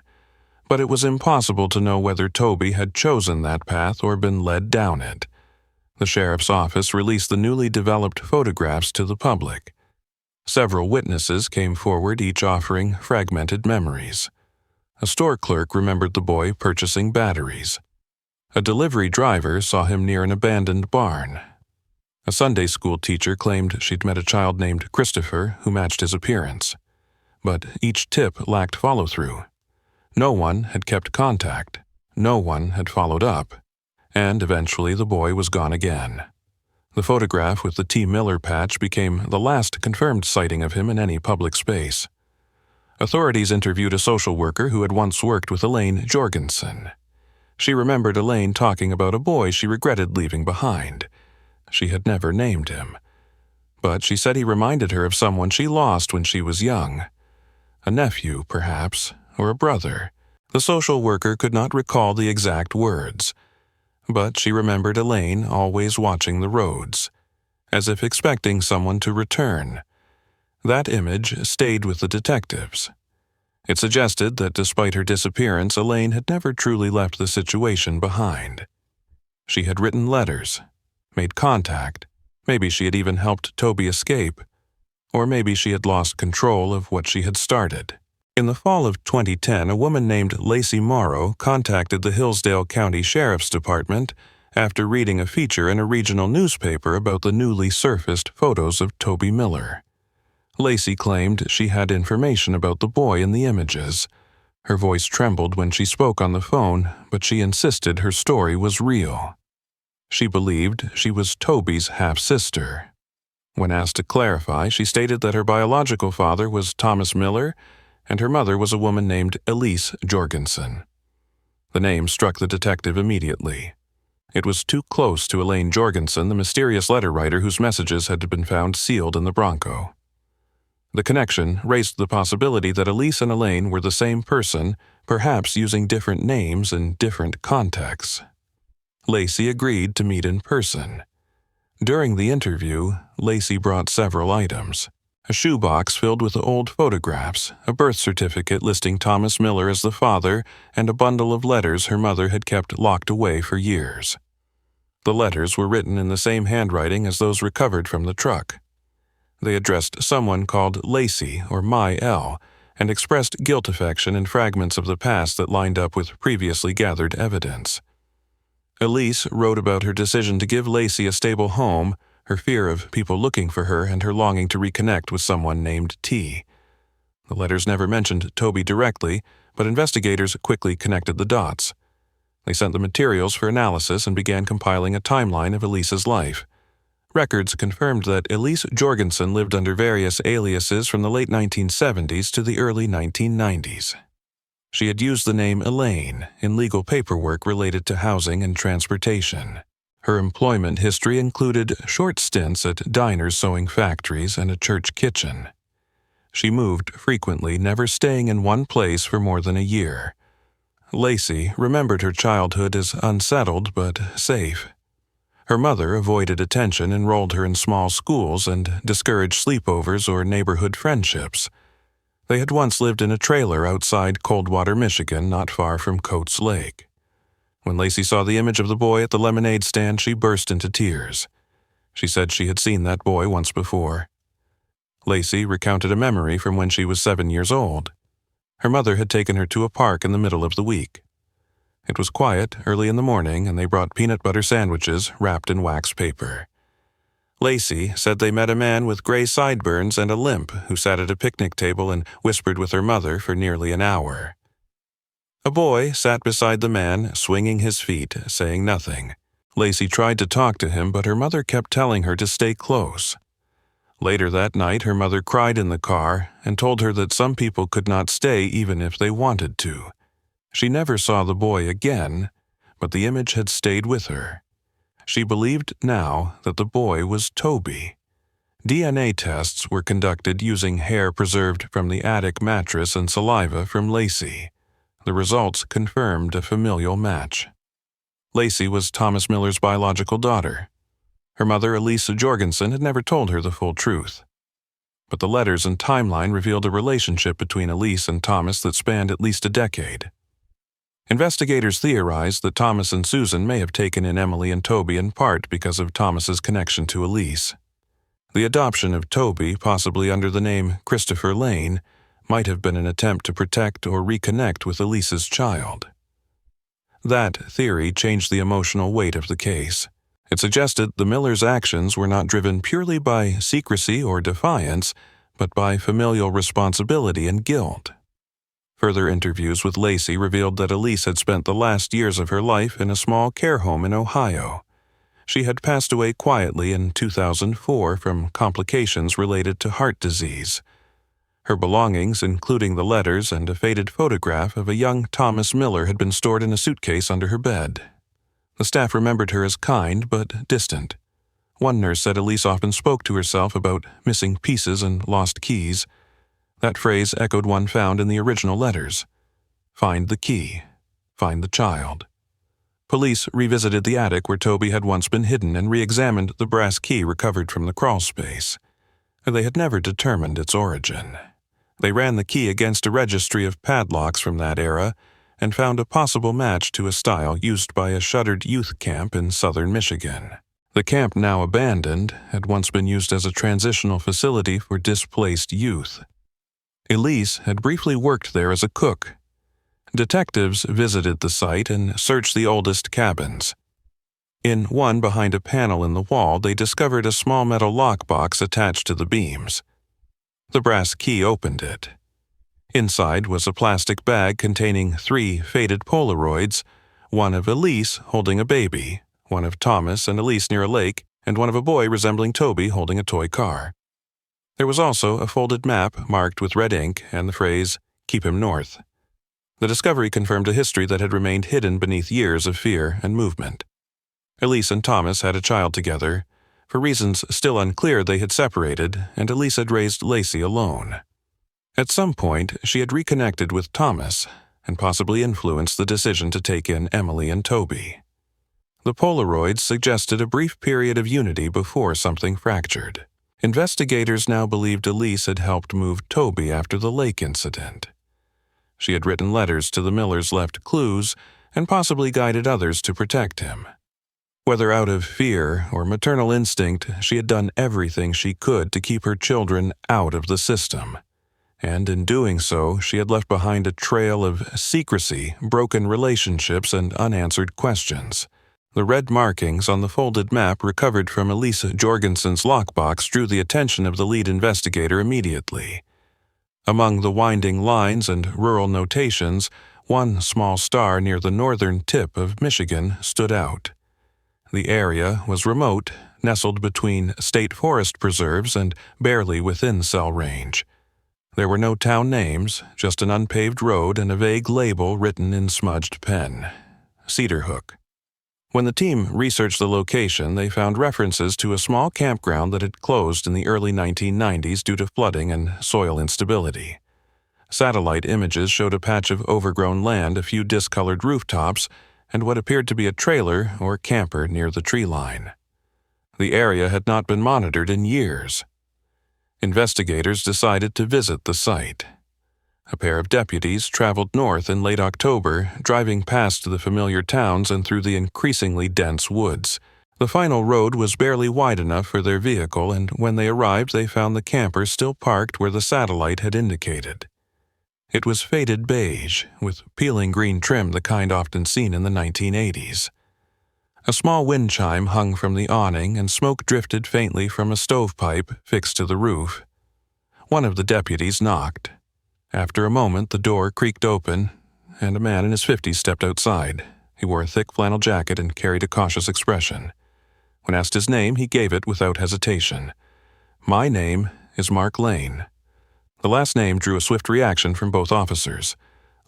but it was impossible to know whether Toby had chosen that path or been led down it. The sheriff's office released the newly developed photographs to the public. Several witnesses came forward, each offering fragmented memories. A store clerk remembered the boy purchasing batteries. A delivery driver saw him near an abandoned barn. A Sunday school teacher claimed she'd met a child named Christopher who matched his appearance. But each tip lacked follow-through. No one had kept contact. No one had followed up. And eventually the boy was gone again. The photograph with the T. Miller patch became the last confirmed sighting of him in any public space. Authorities interviewed a social worker who had once worked with Elise Jorgensson. She remembered Elaine talking about a boy she regretted leaving behind. She had never named him. But she said he reminded her of someone she lost when she was young. A nephew, perhaps, or a brother. The social worker could not recall the exact words. But she remembered Elaine always watching the roads, as if expecting someone to return. That image stayed with the detectives. It suggested that despite her disappearance, Elaine had never truly left the situation behind. She had written letters, made contact. Maybe she had even helped Toby escape. Or maybe she had lost control of what she had started. In the fall of 2010, a woman named Lacey Morrow contacted the Hillsdale County Sheriff's Department after reading a feature in a regional newspaper about the newly surfaced photos of Toby Miller. Lacey claimed she had information about the boy in the images. Her voice trembled when she spoke on the phone, but she insisted her story was real. She believed she was Toby's half-sister. When asked to clarify, she stated that her biological father was Thomas Miller and her mother was a woman named Elise Jorgensson. The name struck the detective immediately. It was too close to Elise Jorgensson, the mysterious letter writer whose messages had been found sealed in the Bronco. The connection raised the possibility that Elise and Elaine were the same person, perhaps using different names in different contexts. Lacey agreed to meet in person. During the interview, Lacey brought several items. A shoebox filled with old photographs, a birth certificate listing Thomas Miller as the father, and a bundle of letters her mother had kept locked away for years. The letters were written in the same handwriting as those recovered from the truck. They addressed someone called Lacey or My L, and expressed guilt affection and fragments of the past that lined up with previously gathered evidence. Elise wrote about her decision to give Lacey a stable home, her fear of people looking for her, and her longing to reconnect with someone named T. The letters never mentioned Toby directly, but investigators quickly connected the dots. They sent the materials for analysis and began compiling a timeline of Elise's life. Records confirmed that Elise Jorgensson lived under various aliases from the late 1970s to the early 1990s. She had used the name Elaine in legal paperwork related to housing and transportation. Her employment history included short stints at diners, sewing factories, and a church kitchen. She moved frequently, never staying in one place for more than a year. Lacey remembered her childhood as unsettled but safe. Her mother avoided attention, enrolled her in small schools, and discouraged sleepovers or neighborhood friendships. They had once lived in a trailer outside Coldwater, Michigan, not far from Coates Lake. When Lacey saw the image of the boy at the lemonade stand, she burst into tears. She said she had seen that boy once before. Lacey recounted a memory from when she was 7 years old. Her mother had taken her to a park in the middle of the week. It was quiet early in the morning, and they brought peanut butter sandwiches wrapped in wax paper. Lacey said they met a man with gray sideburns and a limp who sat at a picnic table and whispered with her mother for nearly an hour. A boy sat beside the man, swinging his feet, saying nothing. Lacey tried to talk to him, but her mother kept telling her to stay close. Later that night, her mother cried in the car and told her that some people could not stay even if they wanted to. She never saw the boy again, but the image had stayed with her. She believed now that the boy was Toby. DNA tests were conducted using hair preserved from the attic mattress and saliva from Lacey. The results confirmed a familial match. Lacey was Thomas Miller's biological daughter. Her mother, Elise Jorgensson, had never told her the full truth. But the letters and timeline revealed a relationship between Elise and Thomas that spanned at least a decade. Investigators theorized that Thomas and Susan may have taken in Emily and Toby in part because of Thomas's connection to Elise. The adoption of Toby, possibly under the name Christopher Lane, might have been an attempt to protect or reconnect with Elise's child. That theory changed the emotional weight of the case. It suggested the Millers' actions were not driven purely by secrecy or defiance, but by familial responsibility and guilt. Further interviews with Lacey revealed that Elise had spent the last years of her life in a small care home in Ohio. She had passed away quietly in 2004 from complications related to heart disease. Her belongings, including the letters and a faded photograph of a young Thomas Miller, had been stored in a suitcase under her bed. The staff remembered her as kind but distant. One nurse said Elise often spoke to herself about missing pieces and lost keys. That phrase echoed one found in the original letters. Find the key. Find the child. Police revisited the attic where Toby had once been hidden and re-examined the brass key recovered from the crawl space. They had never determined its origin. They ran the key against a registry of padlocks from that era and found a possible match to a style used by a shuttered youth camp in southern Michigan. The camp, now abandoned, had once been used as a transitional facility for displaced youth. Elise had briefly worked there as a cook. Detectives visited the site and searched the oldest cabins. In one behind a panel in the wall, they discovered a small metal lockbox attached to the beams. The brass key opened it. Inside was a plastic bag containing 3 faded Polaroids, one of Elise holding a baby, one of Thomas and Elise near a lake, and one of a boy resembling Toby holding a toy car. There was also a folded map marked with red ink and the phrase, "Keep him north." The discovery confirmed a history that had remained hidden beneath years of fear and movement. Elise and Thomas had a child together. For reasons still unclear, they had separated, and Elise had raised Lacey alone. At some point, she had reconnected with Thomas and possibly influenced the decision to take in Emily and Toby. The Polaroids suggested a brief period of unity before something fractured. Investigators now believed Elise had helped move Toby after the lake incident. She had written letters to the Millers, left clues, and possibly guided others to protect him. Whether out of fear or maternal instinct, she had done everything she could to keep her children out of the system. And in doing so, she had left behind a trail of secrecy, broken relationships, and unanswered questions. The red markings on the folded map recovered from Elise Jorgensson's lockbox drew the attention of the lead investigator immediately. Among the winding lines and rural notations, one small star near the northern tip of Michigan stood out. The area was remote, nestled between state forest preserves and barely within cell range. There were no town names, just an unpaved road and a vague label written in smudged pen. Cedar Hook. When the team researched the location, they found references to a small campground that had closed in the early 1990s due to flooding and soil instability. Satellite images showed a patch of overgrown land, a few discolored rooftops, and what appeared to be a trailer or camper near the tree line. The area had not been monitored in years. Investigators decided to visit the site. A pair of deputies traveled north in late October, driving past the familiar towns and through the increasingly dense woods. The final road was barely wide enough for their vehicle, and when they arrived, they found the camper still parked where the satellite had indicated. It was faded beige, with peeling green trim, the kind often seen in the 1980s. A small wind chime hung from the awning, and smoke drifted faintly from a stovepipe fixed to the roof. One of the deputies knocked. After a moment, the door creaked open, and a man in his 50s stepped outside. He wore a thick flannel jacket and carried a cautious expression. When asked his name, he gave it without hesitation. "My name is Mark Lane." The last name drew a swift reaction from both officers.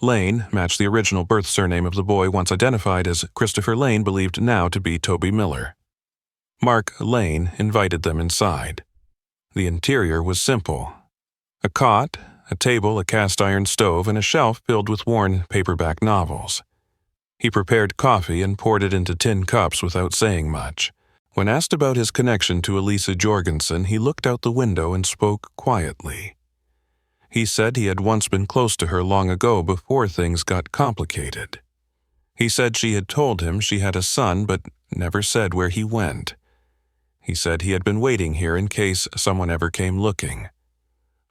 Lane matched the original birth surname of the boy once identified as Christopher Lane, believed now to be Toby Miller. Mark Lane invited them inside. The interior was simple. A cot, a table, a cast-iron stove, and a shelf filled with worn paperback novels. He prepared coffee and poured it into tin cups without saying much. When asked about his connection to Elise Jorgensson, he looked out the window and spoke quietly. He said he had once been close to her long ago before things got complicated. He said she had told him she had a son but never said where he went. He said he had been waiting here in case someone ever came looking.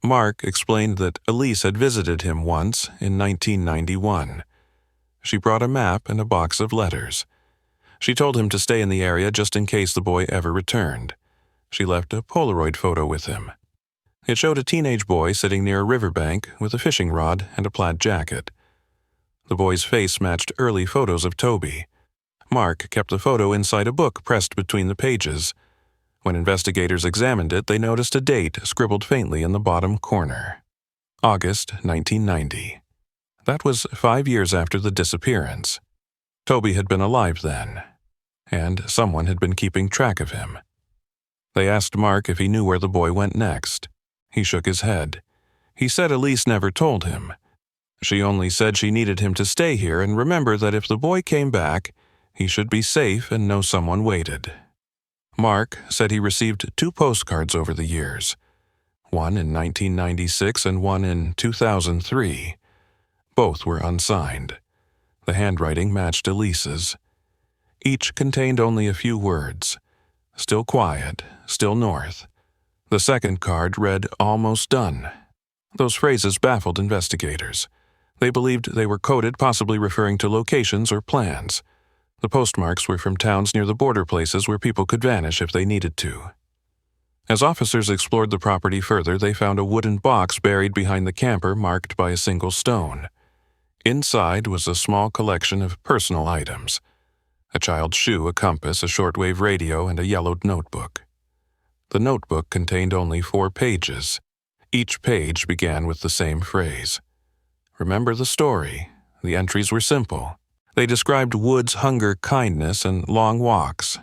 Mark explained that Elise had visited him once in 1991. She brought a map and a box of letters. She told him to stay in the area just in case the boy ever returned. She left a Polaroid photo with him. It showed a teenage boy sitting near a riverbank with a fishing rod and a plaid jacket. The boy's face matched early photos of Toby. Mark kept the photo inside a book pressed between the pages. When investigators examined it, they noticed a date scribbled faintly in the bottom corner. August 1990. That was 5 years after the disappearance. Toby had been alive then, and someone had been keeping track of him. They asked Mark if he knew where the boy went next. He shook his head. He said Elise never told him. She only said she needed him to stay here and remember that if the boy came back, he should be safe and know someone waited. Mark said he received 2 postcards over the years, one in 1996 and one in 2003. Both were unsigned. The handwriting matched Elise's. Each contained only a few words. Still quiet, still north. The second card read, "Almost done." Those phrases baffled investigators. They believed they were coded, possibly referring to locations or plans. The postmarks were from towns near the border, places where people could vanish if they needed to. As officers explored the property further, they found a wooden box buried behind the camper marked by a single stone. Inside was a small collection of personal items: a child's shoe, a compass, a shortwave radio, and a yellowed notebook. The notebook contained only 4 pages. Each page began with the same phrase. Remember the story. The entries were simple. They described woods, hunger, kindness, and long walks.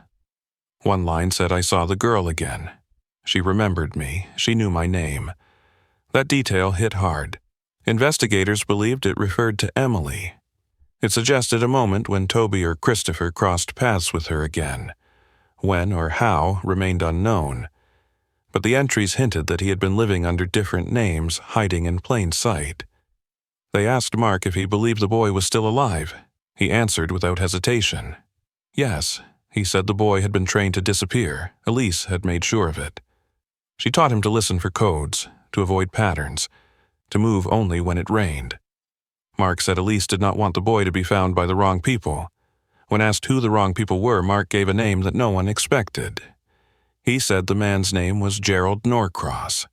One line said, "I saw the girl again. She remembered me. She knew my name." That detail hit hard. Investigators believed it referred to Emily. It suggested a moment when Toby or Christopher crossed paths with her again. When or how remained unknown. But the entries hinted that he had been living under different names, hiding in plain sight. They asked Mark if he believed the boy was still alive. He answered without hesitation. Yes, he said the boy had been trained to disappear. Elise had made sure of it. She taught him to listen for codes, to avoid patterns, to move only when it rained. Mark said Elise did not want the boy to be found by the wrong people. When asked who the wrong people were, Mark gave a name that no one expected. He said the man's name was Gerald Norcross.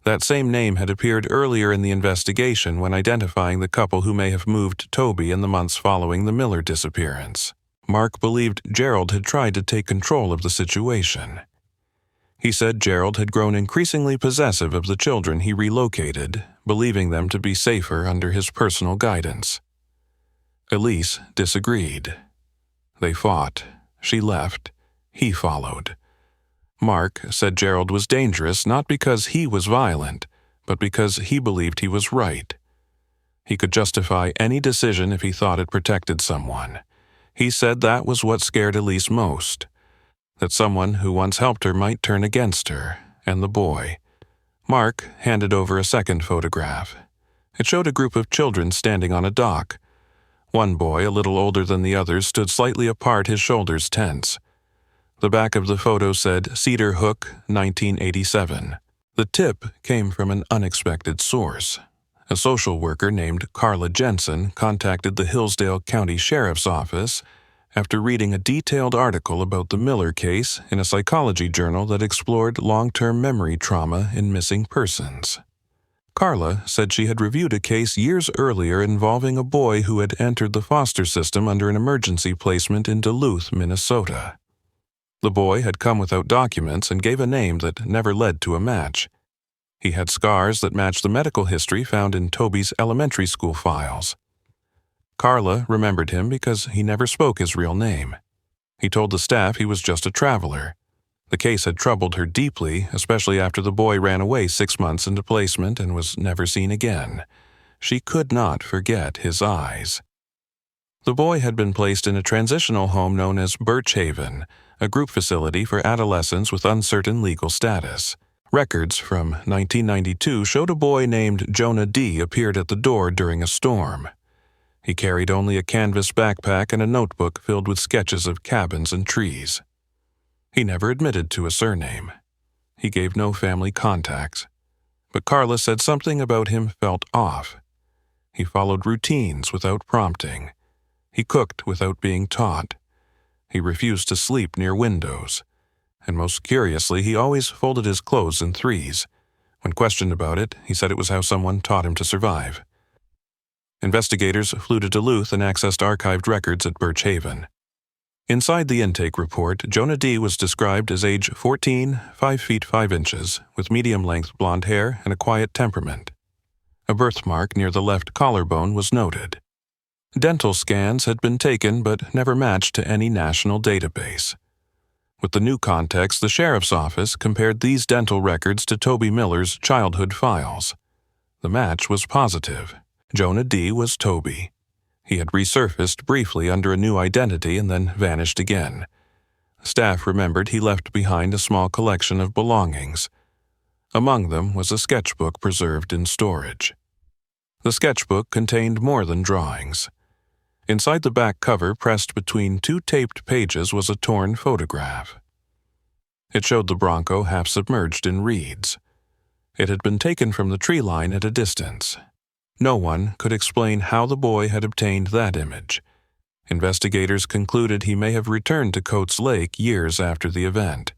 That same name had appeared earlier in the investigation when identifying the couple who may have moved Toby in the months following the Miller disappearance. Mark believed Gerald had tried to take control of the situation. He said Gerald had grown increasingly possessive of the children he relocated, believing them to be safer under his personal guidance. Elise disagreed. They fought. She left. He followed. Mark said Gerald was dangerous not because he was violent, but because he believed he was right. He could justify any decision if he thought it protected someone. He said that was what scared Elise most, that someone who once helped her might turn against her and the boy. Mark handed over a second photograph. It showed a group of children standing on a dock. One boy, a little older than the others, stood slightly apart, his shoulders tense. The back of the photo said Cedar Hook, 1987. The tip came from an unexpected source. A social worker named Carla Jensen contacted the Hillsdale County Sheriff's Office after reading a detailed article about the Miller case in a psychology journal that explored long-term memory trauma in missing persons. Carla said she had reviewed a case years earlier involving a boy who had entered the foster system under an emergency placement in Duluth, Minnesota. The boy had come without documents and gave a name that never led to a match. He had scars that matched the medical history found in Toby's elementary school files. Carla remembered him because he never spoke his real name. He told the staff he was just a traveler. The case had troubled her deeply, especially after the boy ran away 6 months into placement and was never seen again. She could not forget his eyes. The boy had been placed in a transitional home known as Birch Haven, a group facility for adolescents with uncertain legal status. Records from 1992 showed a boy named Jonah D appeared at the door during a storm. He carried only a canvas backpack and a notebook filled with sketches of cabins and trees. He never admitted to a surname. He gave no family contacts. But Carla said something about him felt off. He followed routines without prompting. He cooked without being taught. He refused to sleep near windows. And most curiously, he always folded his clothes in threes. When questioned about it, he said it was how someone taught him to survive. Investigators flew to Duluth and accessed archived records at Birch Haven. Inside the intake report, Jonah D was described as age 14, 5 feet 5 inches, with medium-length blonde hair and a quiet temperament. A birthmark near the left collarbone was noted. Dental scans had been taken but never matched to any national database. With the new context, the sheriff's office compared these dental records to Toby Miller's childhood files. The match was positive. Jonah D was Toby. He had resurfaced briefly under a new identity and then vanished again. Staff remembered he left behind a small collection of belongings. Among them was a sketchbook preserved in storage. The sketchbook contained more than drawings. Inside the back cover, pressed between two taped pages, was a torn photograph. It showed the Bronco half submerged in reeds. It had been taken from the tree line at a distance. No one could explain how the boy had obtained that image. Investigators concluded he may have returned to Coates Lake years after the event.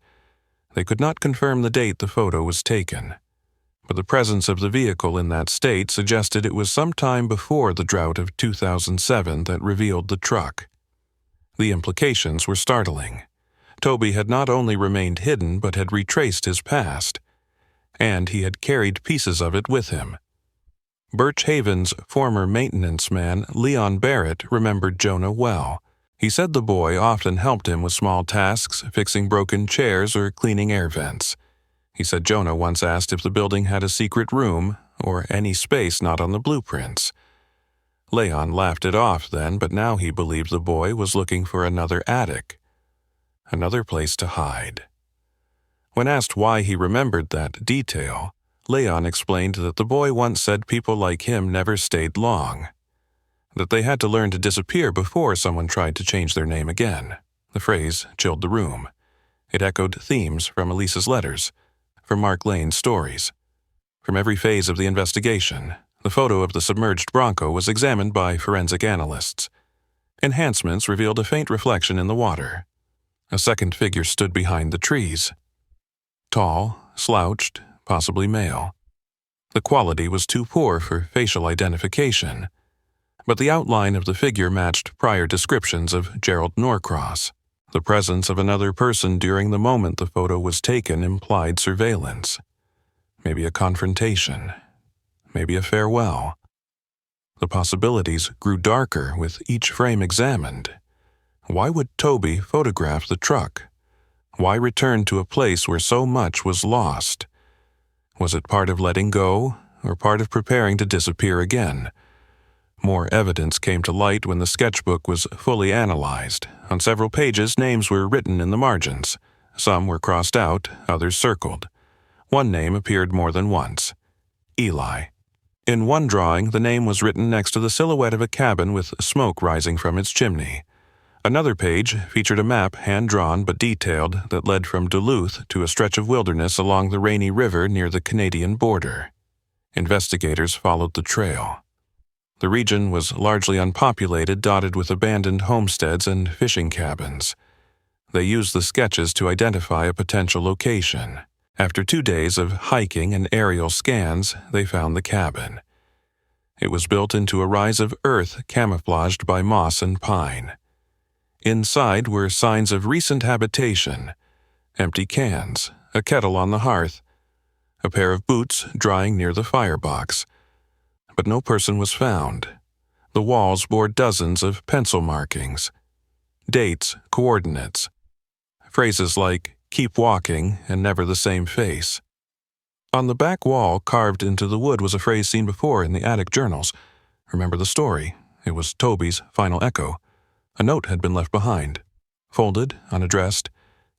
They could not confirm the date the photo was taken, but the presence of the vehicle in that state suggested it was sometime before the drought of 2007 that revealed the truck. The implications were startling. Toby had not only remained hidden but had retraced his past, and he had carried pieces of it with him. Birch Haven's former maintenance man, Leon Barrett, remembered Jonah well. He said the boy often helped him with small tasks, fixing broken chairs or cleaning air vents. He said Jonah once asked if the building had a secret room or any space not on the blueprints. Leon laughed it off then, but now he believed the boy was looking for another attic, another place to hide. When asked why he remembered that detail, Leon explained that the boy once said people like him never stayed long, that they had to learn to disappear before someone tried to change their name again. The phrase chilled the room. It echoed themes from Elise's letters, from Mark Lane's stories. From every phase of the investigation, the photo of the submerged Bronco was examined by forensic analysts. Enhancements revealed a faint reflection in the water. A second figure stood behind the trees. Tall, slouched, possibly male. The quality was too poor for facial identification, but the outline of the figure matched prior descriptions of Gerald Norcross. The presence of another person during the moment the photo was taken implied surveillance. Maybe a confrontation. Maybe a farewell. The possibilities grew darker with each frame examined. Why would Toby photograph the truck? Why return to a place where so much was lost? Was it part of letting go, or part of preparing to disappear again? More evidence came to light when the sketchbook was fully analyzed. On several pages, names were written in the margins. Some were crossed out, others circled. One name appeared more than once: Eli. In one drawing, the name was written next to the silhouette of a cabin with smoke rising from its chimney. Another page featured a map, hand-drawn but detailed, that led from Duluth to a stretch of wilderness along the Rainy River near the Canadian border. Investigators followed the trail. The region was largely unpopulated, dotted with abandoned homesteads and fishing cabins. They used the sketches to identify a potential location. After 2 days of hiking and aerial scans, they found the cabin. It was built into a rise of earth camouflaged by moss and pine. Inside were signs of recent habitation: empty cans, a kettle on the hearth, a pair of boots drying near the firebox. But no person was found. The walls bore dozens of pencil markings, dates, coordinates, phrases like "keep walking" and "never the same face." On the back wall, carved into the wood, was a phrase seen before in the attic journals. Remember the story? It was Toby's final echo. A note had been left behind. Folded, unaddressed,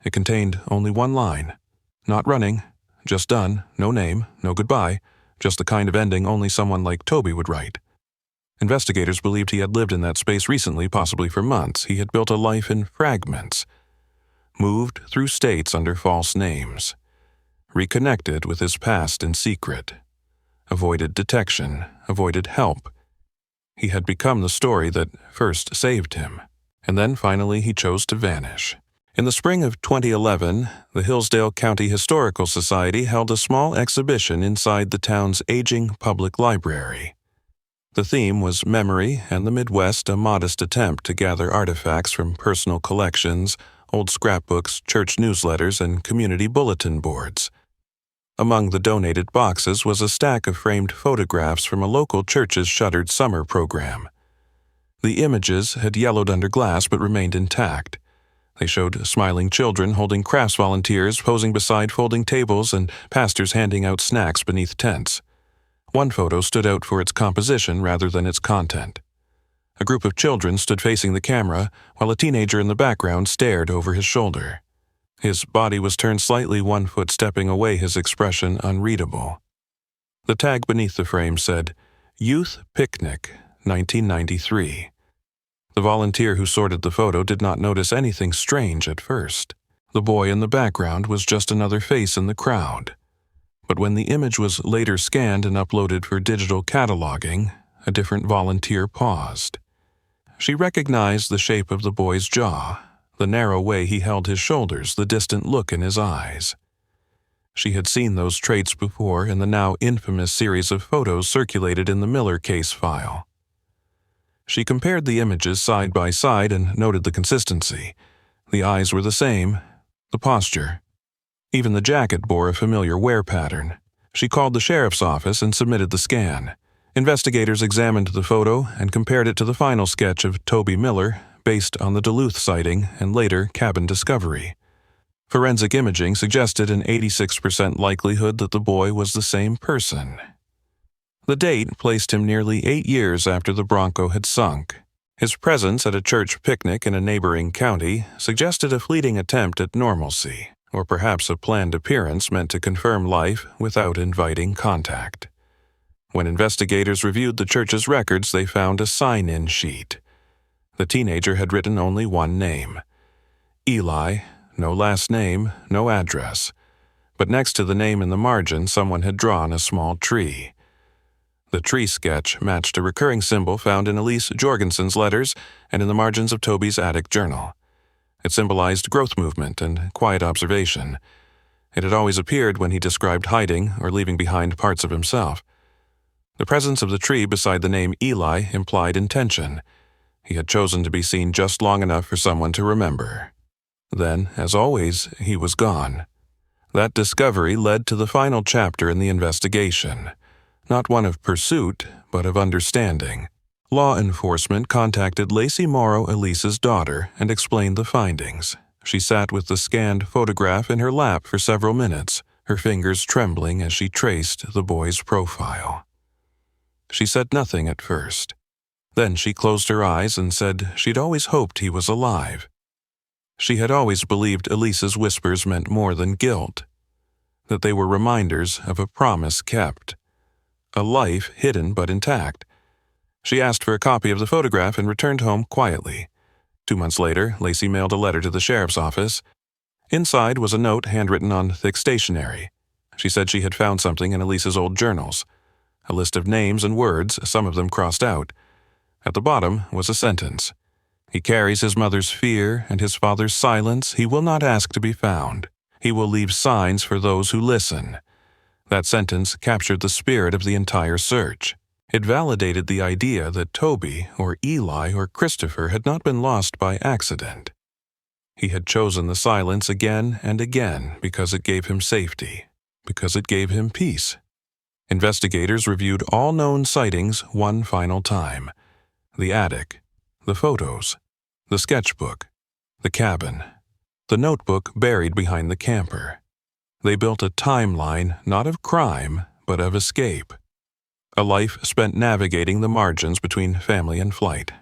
it contained only one line: "Not running, just done, no name, no goodbye, just the kind of ending only someone like Toby would write." Investigators believed he had lived in that space recently, possibly for months. He had built a life in fragments, moved through states under false names, reconnected with his past in secret, avoided detection, avoided help. He had become the story that first saved him, and then finally he chose to vanish. In the spring of 2011, the Hillsdale County Historical Society held a small exhibition inside the town's aging public library. The theme was memory and the Midwest, a modest attempt to gather artifacts from personal collections, old scrapbooks, church newsletters, and community bulletin boards. Among the donated boxes was a stack of framed photographs from a local church's shuttered summer program. The images had yellowed under glass but remained intact. They showed smiling children holding crafts volunteers posing beside folding tables and pastors handing out snacks beneath tents. One photo stood out for its composition rather than its content. A group of children stood facing the camera, while a teenager in the background stared over his shoulder. His body was turned slightly, 1 foot stepping away, his expression unreadable. The tag beneath the frame said, "Youth Picnic, 1993. The volunteer who sorted the photo did not notice anything strange at first. The boy in the background was just another face in the crowd. But when the image was later scanned and uploaded for digital cataloging, a different volunteer paused. She recognized the shape of the boy's jaw, the narrow way he held his shoulders, the distant look in his eyes. She had seen those traits before in the now infamous series of photos circulated in the Miller case file. She compared the images side by side and noted the consistency. The eyes were the same, the posture. Even the jacket bore a familiar wear pattern. She called the sheriff's office and submitted the scan. Investigators examined the photo and compared it to the final sketch of Toby Miller, based on the Duluth sighting and later cabin discovery. Forensic imaging suggested an 86% likelihood that the boy was the same person. The date placed him nearly 8 years after the Bronco had sunk. His presence at a church picnic in a neighboring county suggested a fleeting attempt at normalcy, or perhaps a planned appearance meant to confirm life without inviting contact. When investigators reviewed the church's records, they found a sign-in sheet. The teenager had written only one name. Eli, no last name, no address. But next to the name in the margin, someone had drawn a small tree. The tree sketch matched a recurring symbol found in Elise Jorgensson's letters and in the margins of Toby's attic journal. It symbolized growth movement and quiet observation. It had always appeared when he described hiding or leaving behind parts of himself. The presence of the tree beside the name Eli implied intention. He had chosen to be seen just long enough for someone to remember. Then, as always, he was gone. That discovery led to the final chapter in the investigation. Not one of pursuit, but of understanding. Law enforcement contacted Lacey Morrow, Elise's daughter, and explained the findings. She sat with the scanned photograph in her lap for several minutes, her fingers trembling as she traced the boy's profile. She said nothing at first. Then she closed her eyes and said she'd always hoped he was alive. She had always believed Elise's whispers meant more than guilt, that they were reminders of a promise kept, a life hidden but intact. She asked for a copy of the photograph and returned home quietly. 2 months later, Lacey mailed a letter to the sheriff's office. Inside was a note handwritten on thick stationery. She said she had found something in Elise's old journals. A list of names and words, some of them crossed out. At the bottom was a sentence. He carries his mother's fear and his father's silence. He will not ask to be found. He will leave signs for those who listen. That sentence captured the spirit of the entire search. It validated the idea that Toby or Eli or Christopher had not been lost by accident. He had chosen the silence again and again because it gave him safety, because it gave him peace. Investigators reviewed all known sightings one final time. The attic, the photos, the sketchbook, the cabin, the notebook buried behind the camper. They built a timeline not of crime, but of escape. A life spent navigating the margins between family and flight,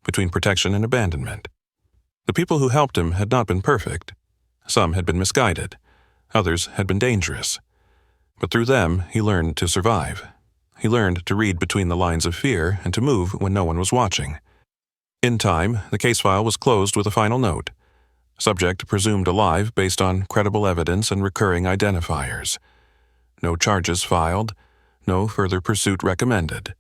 between protection and abandonment. The people who helped him had not been perfect. Some had been misguided. Others had been dangerous. But through them, he learned to survive. he learned to read between the lines of fear and to move when no one was watching. In time, the case file was closed with a final note. Subject presumed alive based on credible evidence and recurring identifiers. No charges filed, no further pursuit recommended.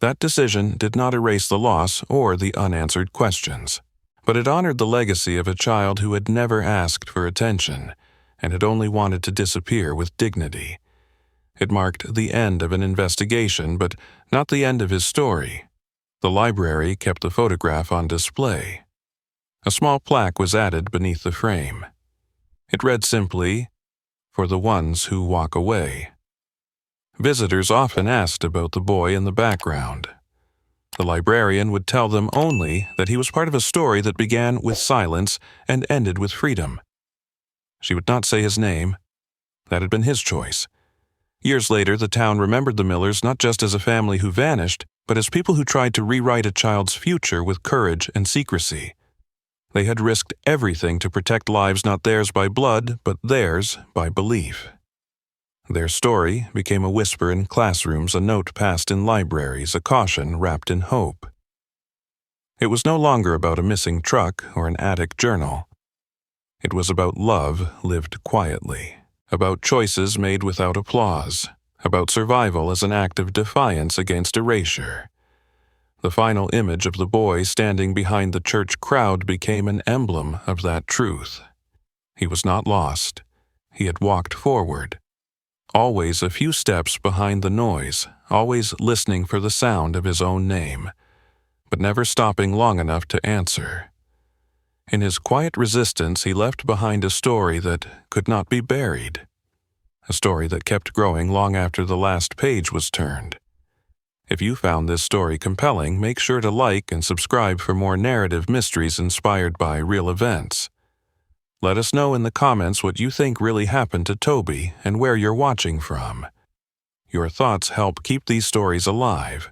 That decision did not erase the loss or the unanswered questions, but it honored the legacy of a child who had never asked for attention and had only wanted to disappear with dignity. It marked the end of an investigation, but not the end of his story. The library kept the photograph on display. A small plaque was added beneath the frame. It read simply, "For the ones who walk away." Visitors often asked about the boy in the background. The librarian would tell them only that he was part of a story that began with silence and ended with freedom. She would not say his name. That had been his choice. Years later, the town remembered the Millers not just as a family who vanished, but as people who tried to rewrite a child's future with courage and secrecy. They had risked everything to protect lives not theirs by blood, but theirs by belief. Their story became a whisper in classrooms, a note passed in libraries, a caution wrapped in hope. It was no longer about a missing truck or an attic journal. It was about love lived quietly, about choices made without applause, about survival as an act of defiance against erasure. The final image of the boy standing behind the church crowd became an emblem of that truth. He was not lost. He had walked forward, always a few steps behind the noise, always listening for the sound of his own name, but never stopping long enough to answer. In his quiet resistance, he left behind a story that could not be buried, a story that kept growing long after the last page was turned. If you found this story compelling, make sure to like and subscribe for more narrative mysteries inspired by real events. Let us know in the comments what you think really happened to Toby and where you're watching from. Your thoughts help keep these stories alive.